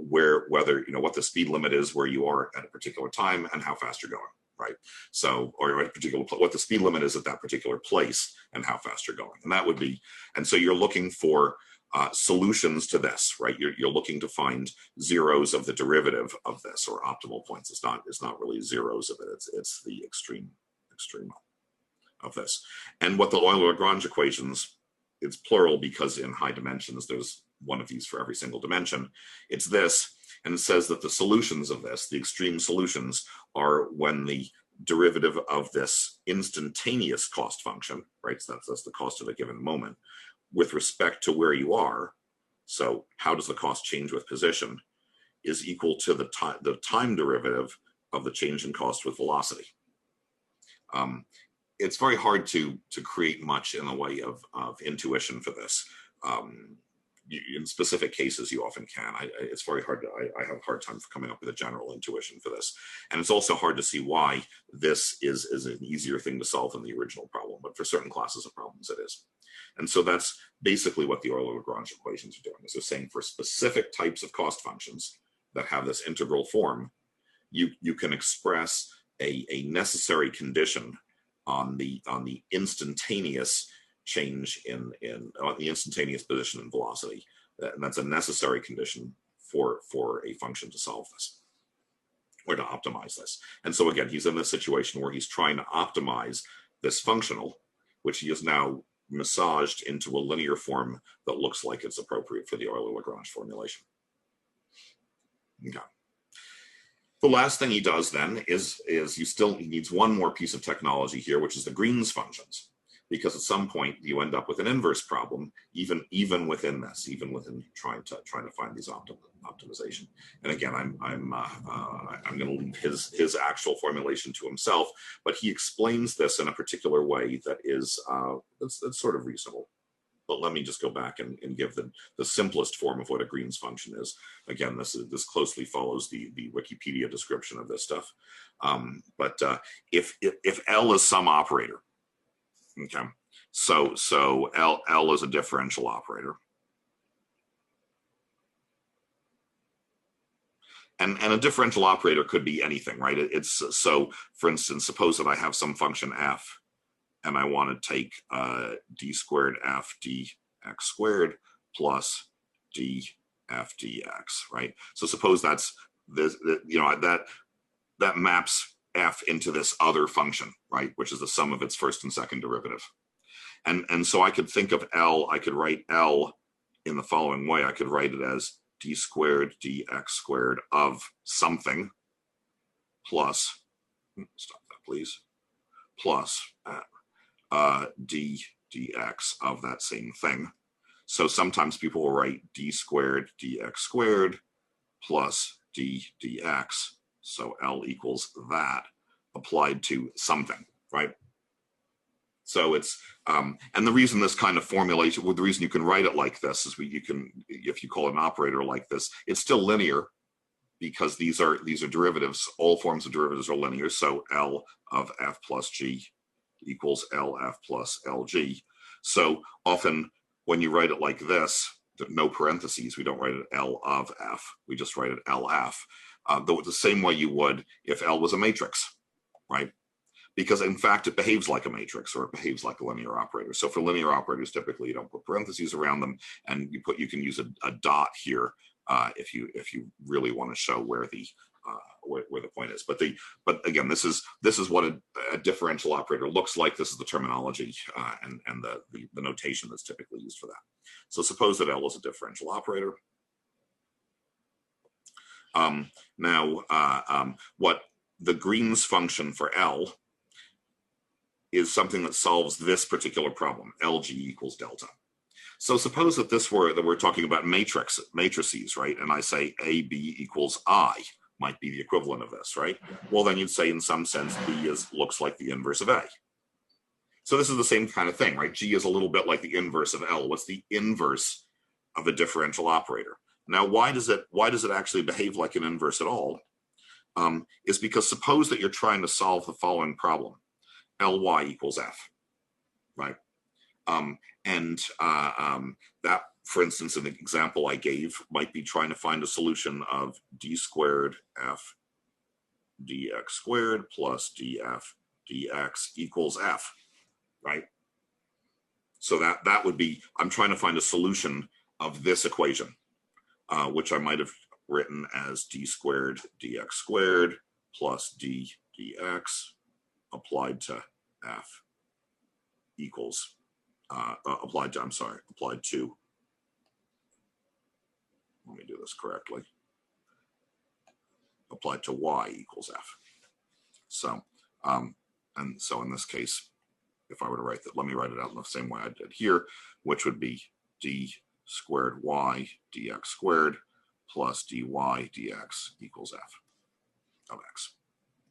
whether what the speed limit is where you are at a particular time and how fast you're going, right? So, or at a particular, what the speed limit is at that particular place and how fast you're going. And that would be, and so you're looking for solutions to this, right? You're looking to find zeros of the derivative of this, or optimal points. It's not really zeros of it. It's the extreme of this. And what the Euler-Lagrange equations, it's plural because in high dimensions there's one of these for every single dimension. It's this, and it says that the solutions of this, the extreme solutions, are when the derivative of this instantaneous cost function, right? So that's the cost at a given moment, with respect to where you are, so how does the cost change with position, is equal to the time derivative of the change in cost with velocity. It's very hard to create much in the way of intuition for this. In specific cases, you often can. It's very hard. I have a hard time coming up with a general intuition for this. And it's also hard to see why this is an easier thing to solve than the original problem. But for certain classes of problems, it is. And so that's basically what the Euler-Lagrange equations are doing. Is they're saying for specific types of cost functions that have this integral form, you can express a necessary condition on the instantaneous change in the instantaneous position and velocity, and that's a necessary condition for a function to solve this or to optimize this. And so again, he's in this situation where he's trying to optimize this functional, which he has now massaged into a linear form that looks like it's appropriate for the Euler-Lagrange formulation. Okay. The last thing he does then is he needs one more piece of technology here, which is the Green's functions, because at some point you end up with an inverse problem, even within this, even within trying to find these optimization. And again, I'm going to leave his actual formulation to himself, but he explains this in a particular way that is that's sort of reasonable. But let me just go back and give the simplest form of what a Green's function is. Again, this closely follows the Wikipedia description of this stuff. But if L is some operator, Okay, so L is a differential operator. And a differential operator could be anything, right? It's so, for instance, suppose that I have some function f, and I want to take d squared f dx squared plus d f dx, right? So suppose that's this, you know, that maps f into this other function, right, which is the sum of its first and second derivative. And so I could think of L, I could write L in the following way. I could write it as d squared dx squared of something plus, stop that please, plus d dx of that same thing. So sometimes people will write d squared dx squared plus d dx. So L equals that applied to something, right? So it's, and the reason this kind of formulation, well, the reason you can write it like this is you can, if you call an operator like this, it's still linear because these are derivatives. All forms of derivatives are linear. So L of f plus g equals LF plus LG. So often when you write it like this, no parentheses, we don't write it L of f, we just write it LF, the same way you would if L was a matrix, right? Because in fact, it behaves like a matrix or it behaves like a linear operator. So for linear operators, typically you don't put parentheses around them, and you can use a dot here if you really want to show where the point is. But again, this is what a differential operator looks like. This is the terminology and the notation that's typically used for that. So suppose that L is a differential operator. What the Green's function for L is something that solves this particular problem, LG equals delta. So suppose that we're talking about matrices, right? And I say AB equals I might be the equivalent of this, right? Well, then you'd say in some sense B looks like the inverse of A. So this is the same kind of thing, right? G is a little bit like the inverse of L. What's the inverse of a differential operator? Now, why does it actually behave like an inverse at all? Is because suppose that you're trying to solve the following problem. Ly equals f, right? That, for instance, in the example I gave, might be trying to find a solution of d squared f dx squared plus df dx equals f, right? So that would be, I'm trying to find a solution of this equation, which I might have written as d squared dx squared plus d dx applied to f equals applied to, let me do this correctly, applied to y equals f. So and so in this case, if I were to write that, let me write it out in the same way I did here, which would be d squared y dx squared plus dy dx equals f of x.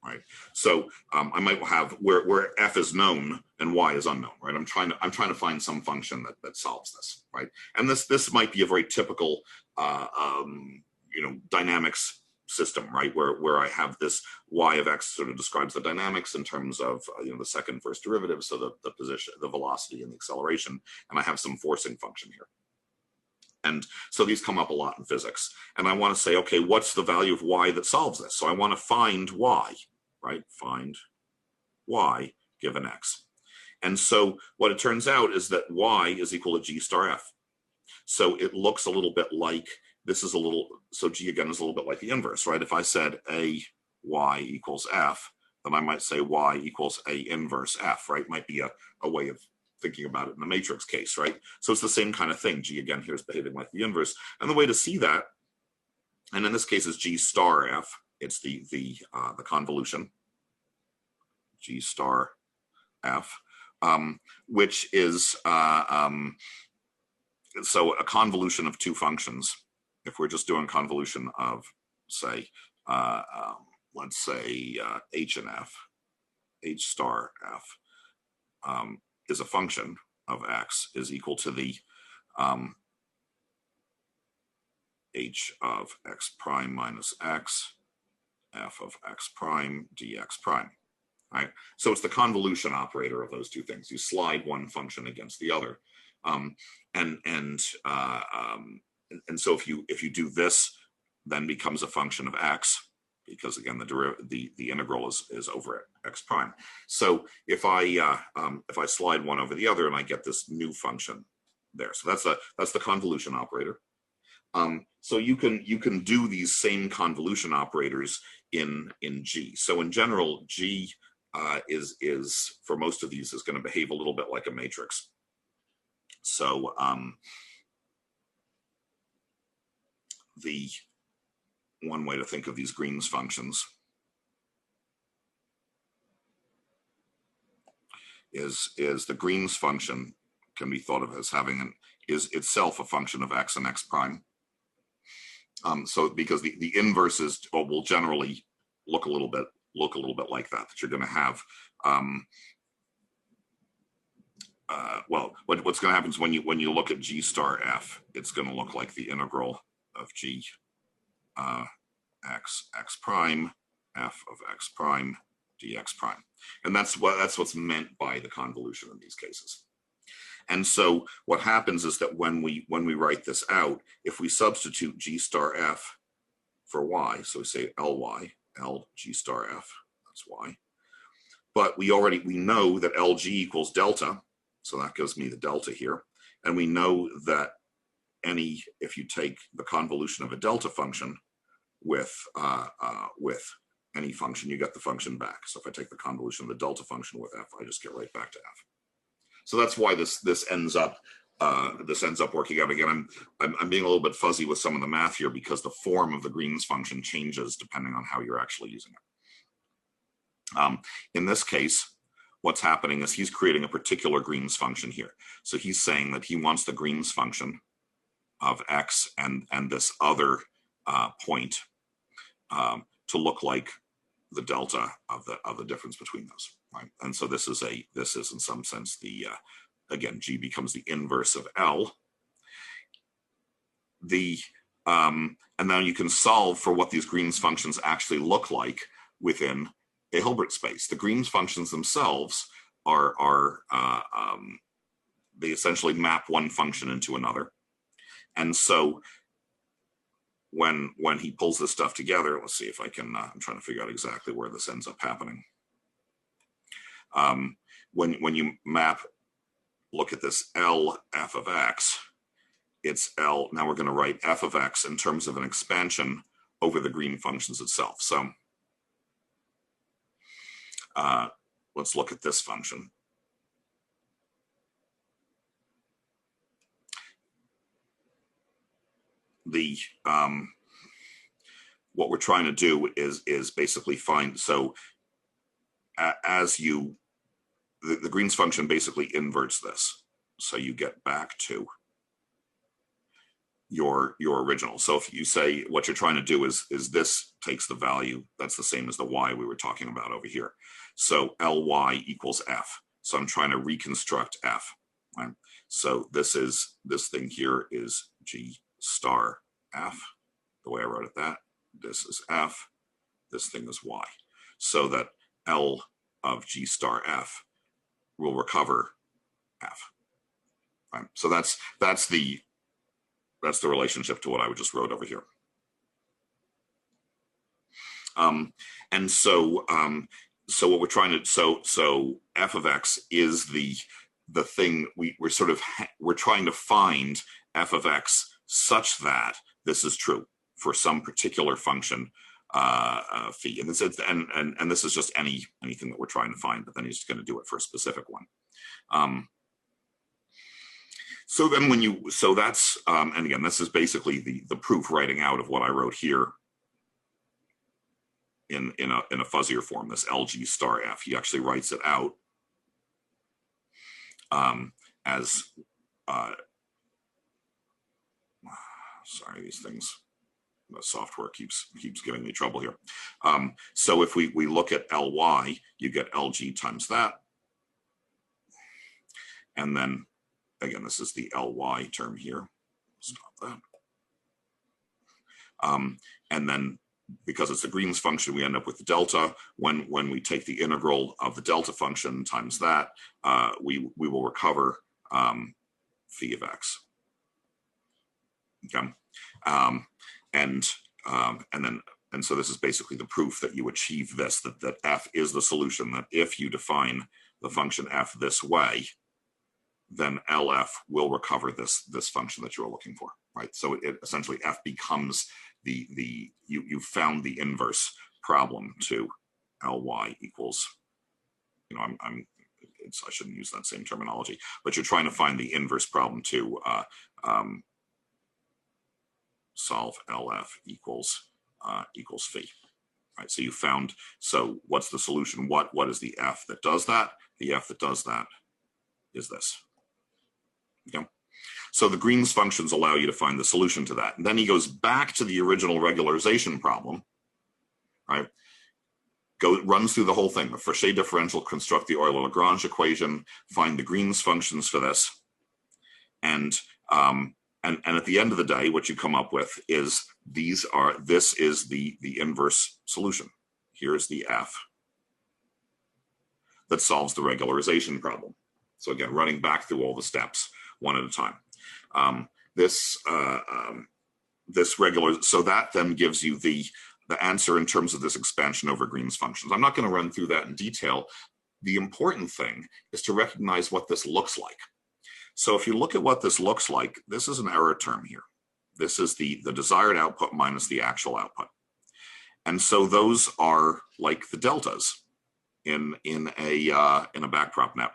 Right. So I might have where f is known and y is unknown, right? I'm trying to find some function that solves this, right? And this might be a very typical dynamics system, right? Where I have this y of x sort of describes the dynamics in terms of the second first derivative, so the position, the velocity, and the acceleration, and I have some forcing function here. And so these come up a lot in physics. And I want to say, okay, what's the value of y that solves this? So I want to find y, right? Find y given x. And so what it turns out is that y is equal to g star f. So it looks a little bit like, so g again is a little bit like the inverse, right? If I said a y equals f, then I might say y equals a inverse f, right? Might be a way of thinking about it in the matrix case, right? So it's the same kind of thing. G again here is behaving like the inverse. And the way to see that, and in this case is G star f, it's the convolution, G star f, which is, so a convolution of two functions. If we're just doing convolution of, say, let's say h and f, h star f, is a function of x is equal to the h of x prime minus x, f of x prime dx prime, right? So it's the convolution operator of those two things. You slide one function against the other. And so if you do this, then becomes a function of x, because again the integral is over x prime. So if I slide one over the other, and I get this new function there. So that's the convolution operator. So you can do these same convolution operators in G. So in general, G is for most of these is going to behave a little bit like a matrix. So the one way to think of these Green's functions is the Green's function can be thought of as having is itself a function of x and x prime. So because the inverses will generally look a little bit like that you're going to have. Well, what's going to happen is when you look at G star f, it's going to look like the integral of G x prime f of x prime dx prime, and that's what's meant by the convolution in these cases. And so what happens is that when we write this out, if we substitute G star f for y, so we say Ly, L G star f, that's y. But we know that LG equals delta, so that gives me the delta here. And we know that if you take the convolution of a delta function with any function, you get the function back. So if I take the convolution of the delta function with f, I just get right back to f. So that's why this ends up working out. Again, I'm being a little bit fuzzy with some of the math here because the form of the Green's function changes depending on how you're actually using it. In this case, what's happening is he's creating a particular Green's function here. So he's saying that he wants the Green's function of x and this other point to look like the delta of the difference between those, right? And so this is in some sense the again, G becomes the inverse of L. And then you can solve for what these Green's functions actually look like within a Hilbert space. The Green's functions themselves are they essentially map one function into another. And so when he pulls this stuff together, let's see if I can, I'm trying to figure out exactly where this ends up happening. When you look at this L f of x, it's L, now we're going to write f of x in terms of an expansion over the Green functions itself. So let's look at this function. What we're trying to do is basically find, so the Green's function basically inverts this, so you get back to your original. So if you say what you're trying to do is this takes the value that's the same as the y we were talking about over here. So Ly equals f. So I'm trying to reconstruct f. Right? So this thing here is G star f, the way I wrote it that. This is f, this thing is y. So that L of G star f will recover f. Right? So that's the relationship to what I just wrote over here. And so what we're trying to, so f of x is the thing we're trying to find f of x such that this is true for some particular function phi. And this is just anything that we're trying to find, but then he's just going to do it for a specific one. So then that's, and again, this is basically the proof writing out of what I wrote here in a fuzzier form, this LG star f. He actually writes it out as, sorry, these things, the software keeps giving me trouble here. So if we look at Ly, you get LG times that. And then, again, this is the Ly term here. Stop that. And then because it's the Green's function, we end up with the delta. When we take the integral of the delta function times that, we will recover phi of x. Okay, and so this is basically the proof that you achieve this, that f is the solution. That if you define the function f this way, then LF will recover this function that you're looking for, right? So it essentially f becomes you found the inverse problem to Ly equals, you know, I shouldn't use that same terminology, but you're trying to find the inverse problem to solve LF equals phi, right? So you found, so what's the solution? What is the f that does that? The f that does that is this. Okay. So the Green's functions allow you to find the solution to that. And then he goes back to the original regularization problem, right? Runs through the whole thing. The Frechet differential, construct the Euler-Lagrange equation, find the Green's functions for this. And at the end of the day, what you come up with is this is the inverse solution. Here's the f that solves the regularization problem. So again, running back through all the steps one at a time. So that then gives you the answer in terms of this expansion over Green's functions. I'm not going to run through that in detail. The important thing is to recognize what this looks like. So if you look at what this looks like, this is an error term here. This is the desired output minus the actual output. And so those are like the deltas in a backprop net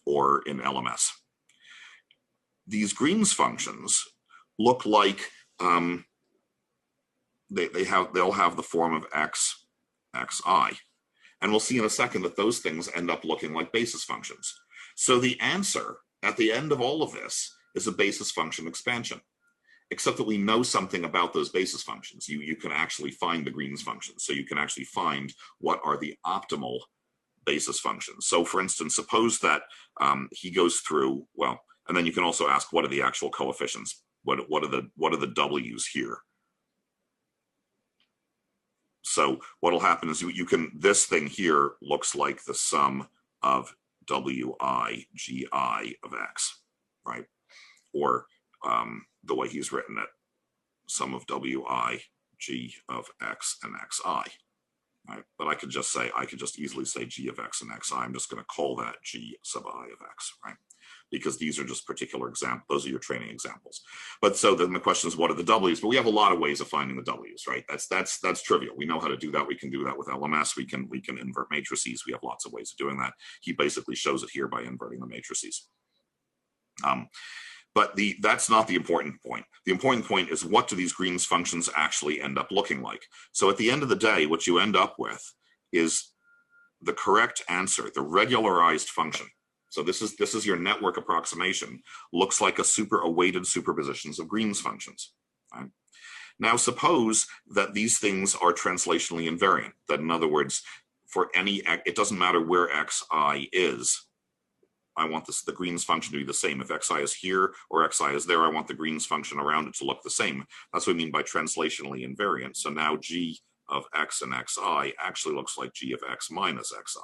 or in LMS. These Green's functions look like they'll have the form of x, xi. And we'll see in a second that those things end up looking like basis functions. So the answer at the end of all of this is a basis function expansion, except that we know something about those basis functions. You can actually find the Green's functions. So you can actually find what are the optimal basis functions. So for instance, suppose that he goes through, well, and then you can also ask, what are the actual coefficients? What are the W's here? So what'll happen is this thing here looks like the sum of Wi gi of x, right? Or the way he's written it, sum of Wi g of x and xi. Right? But I could just easily say g of x and xi. I'm just going to call that g sub I of x, right? Because these are just particular examples. Those are your training examples. But so then the question is, what are the W's? But we have a lot of ways of finding the W's, right? That's trivial. We know how to do that. We can do that with LMS. We can invert matrices. We have lots of ways of doing that. He basically shows it here by inverting the matrices. But that's not the important point. The important point is, what do these Green's functions actually end up looking like? So at the end of the day, what you end up with is the correct answer, the regularized function. So this is your network approximation, looks like a weighted superpositions of Green's functions. Right? Now suppose that these things are translationally invariant. That in other words, for any, it doesn't matter where xi is, I want the Green's function to be the same. If xi is here or xi is there, I want the Green's function around it to look the same. That's what we mean by translationally invariant. So now g of x and xi actually looks like g of x minus xi.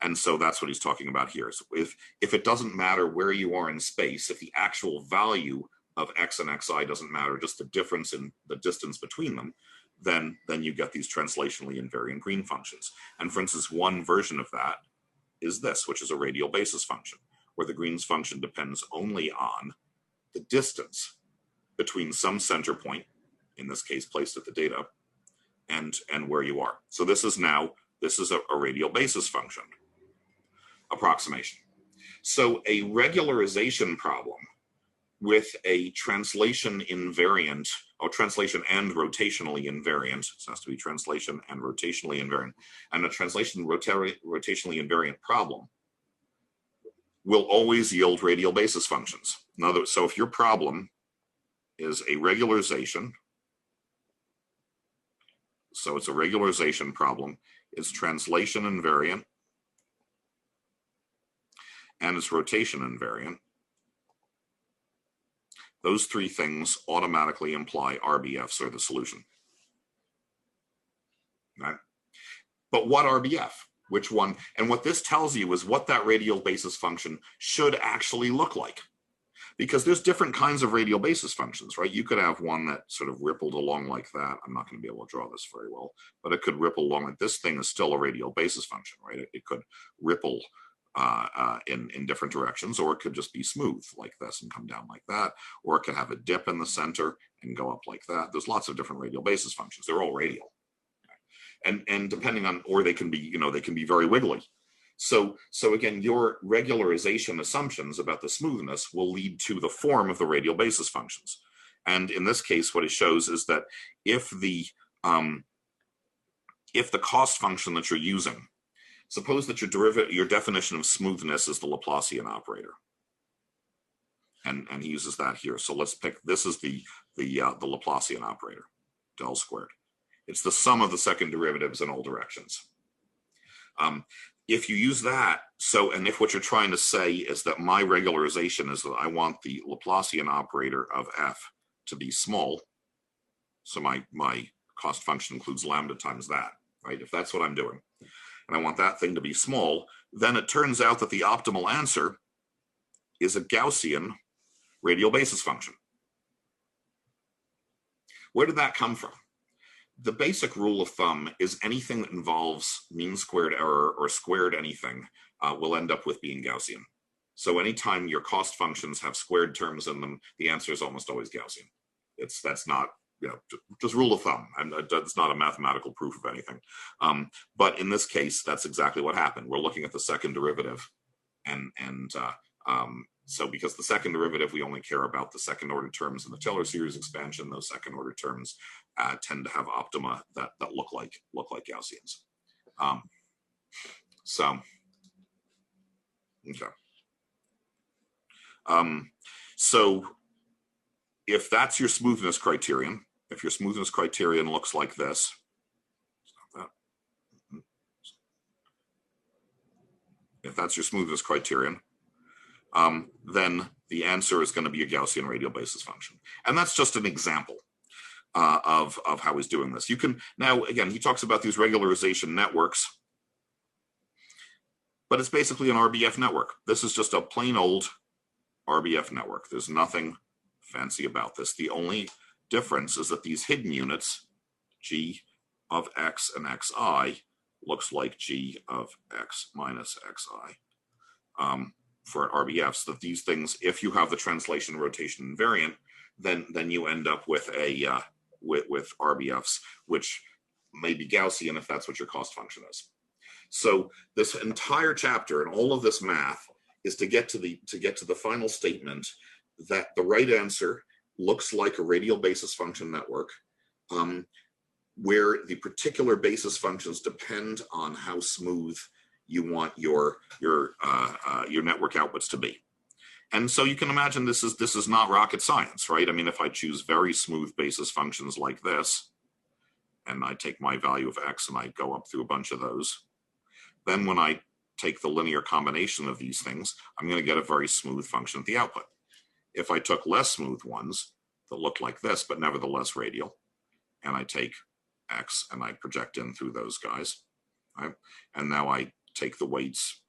And so that's what he's talking about here. So if it doesn't matter where you are in space, if the actual value of x and xi doesn't matter, just the difference in the distance between them, then you get these translationally invariant Green functions. And for instance, one version of that is this, which is a radial basis function, where the Green's function depends only on the distance between some center point, in this case placed at the data, and where you are. So this is a radial basis function approximation. So a regularization problem with a translation invariant, or translation and rotationally invariant, so it has to be translation and rotationally invariant, and a translation rotationally invariant problem will always yield radial basis functions. So if your problem is a regularization, so it's a regularization problem, it's translation invariant, and it's rotation invariant, those three things automatically imply RBFs are the solution. right? But what RBF? Which one? And what this tells you is what that radial basis function should actually look like. Because there's different kinds of radial basis functions, right? You could have one that sort of rippled along like that. I'm not going to be able to draw this very well, but it could ripple along like this thing is still a radial basis function, right? It could ripple in different directions, or it could just be smooth like this and come down like that, or it could have a dip in the center and go up like that. There's lots of different radial basis functions. They're all radial. And depending on, or they can be, you know, they can be very wiggly. So again, your regularization assumptions about the smoothness will lead to the form of the radial basis functions. And in this case, what it shows is that if the cost function that you're using, suppose that your definition of smoothness is the Laplacian operator. And he uses that here. So let's pick, this is the Laplacian operator, del squared. It's the sum of the second derivatives in all directions. If you use that, and if what you're trying to say is that my regularization is that I want the Laplacian operator of f to be small, so my cost function includes lambda times that, right? If that's what I'm doing, and I want that thing to be small, then it turns out that the optimal answer is a Gaussian radial basis function. Where did that come from? The basic rule of thumb is anything that involves mean squared error or squared anything will end up with being Gaussian. So anytime your cost functions have squared terms in them, the answer is almost always Gaussian. That's not, you know, just rule of thumb, and it's not a mathematical proof of anything. But in this case, that's exactly what happened. We're looking at the second derivative, so because the second derivative, we only care about the second order terms in the Taylor series expansion. Those second order terms tend to have optima that look like Gaussians. So if that's your smoothness criterion, if your smoothness criterion looks like this, if that's your smoothness criterion, then the answer is going to be a Gaussian radial basis function. And that's just an example of how he's doing this. You can, now again, he talks about these regularization networks, but it's basically an RBF network. This is just a plain old RBF network. There's nothing fancy about this. The only difference is that these hidden units, g of x and xi, looks like g of x minus xi. For RBFs, that these things, if you have the translation, rotation, invariant, then you end up with a with RBFs, which may be Gaussian if that's what your cost function is. So this entire chapter and all of this math is to get to the final statement that the right answer looks like a radial basis function network, where the particular basis functions depend on how smooth you want your network outputs to be. And so you can imagine this is not rocket science, right? I mean, if I choose very smooth basis functions like this, and I take my value of x and I go up through a bunch of those, then when I take the linear combination of these things, I'm going to get a very smooth function at the output. If I took less smooth ones that look like this, but nevertheless radial, and I take x and I project in through those guys, right? And now I take the weights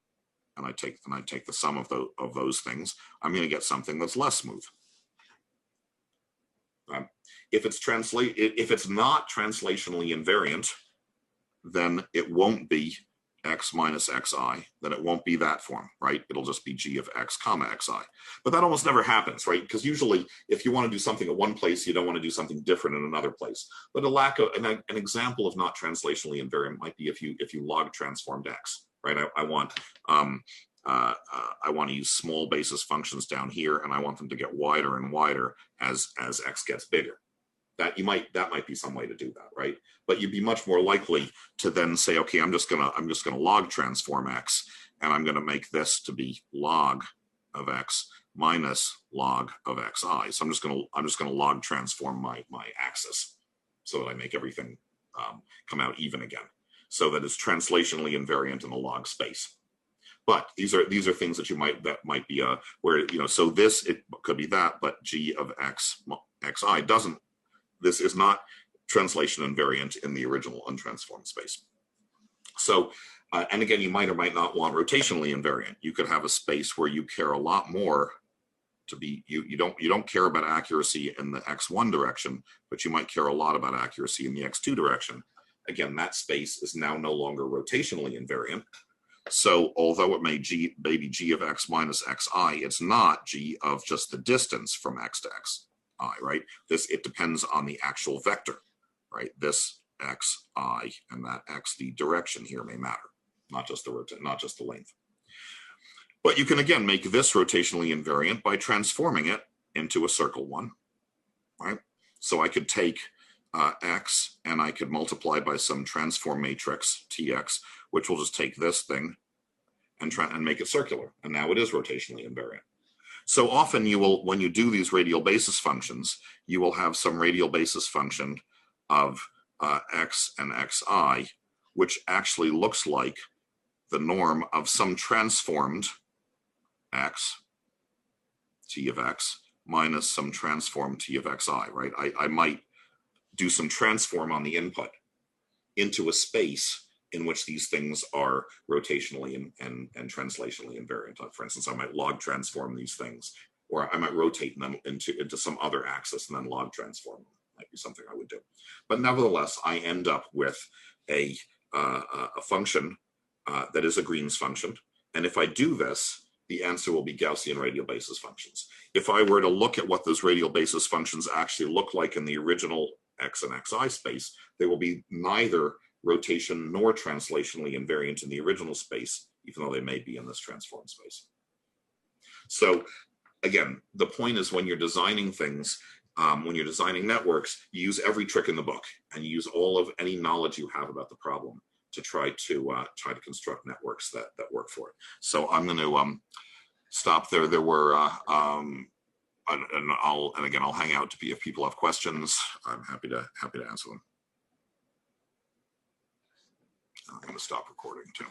and I take the sum of those things, I'm going to get something that's less smooth. If it's not translationally invariant, then it won't be x minus xi, then it won't be that form, right? It'll just be g of x comma xi. But that almost never happens, right? Because usually if you want to do something at one place, you don't want to do something different in another place. But a lack of an example of not translationally invariant might be if you log transformed x, right? I want to use small basis functions down here, and I want them to get wider and wider as x gets bigger. That might be some way to do that, right? But you'd be much more likely to then say, okay, I'm just gonna log transform x, and I'm gonna make this to be log of x minus log of xi. So I'm just gonna log transform my axis so that I make everything come out even again, so that it's translationally invariant in the log space. But these are things that might be where, you know, so this, it could be that, but g of x xi doesn't. This is not translation invariant in the original untransformed space. So, and again, you might or might not want rotationally invariant. You could have a space where you care a lot more to be, you don't care about accuracy in the x1 direction, but you might care a lot about accuracy in the x2 direction. Again, that space is now no longer rotationally invariant. So although it may be g of x minus xi, it's not g of just the distance from x to xi, right? It depends on the actual vector, right? This xi and that x, the direction here may matter, not just the length. But you can again make this rotationally invariant by transforming it into a circle one, right? So I could take x and I could multiply by some transform matrix tx, which will just take this thing and make it circular. And now it is rotationally invariant. So often you will, when you do these radial basis functions, you will have some radial basis function of x and xi, which actually looks like the norm of some transformed x, t of x, minus some transformed t of xi, right? I might do some transform on the input into a space in which these things are rotationally and translationally invariant. For instance, I might log transform these things, or I might rotate them into some other axis and then log transform them. Might be something I would do. But nevertheless, I end up with a function that is a Green's function. And if I do this, the answer will be Gaussian radial basis functions. If I were to look at what those radial basis functions actually look like in the original x and xi space, they will be neither rotation nor translationally invariant in the original space, even though they may be in this transform space. So again, the point is when you're designing things, when you're designing networks, you use every trick in the book and you use all of any knowledge you have about the problem to try to construct networks that work for it. So I'm going to stop there. There were and again I'll hang out if people have questions. I'm happy to answer them. I'm going to stop recording too.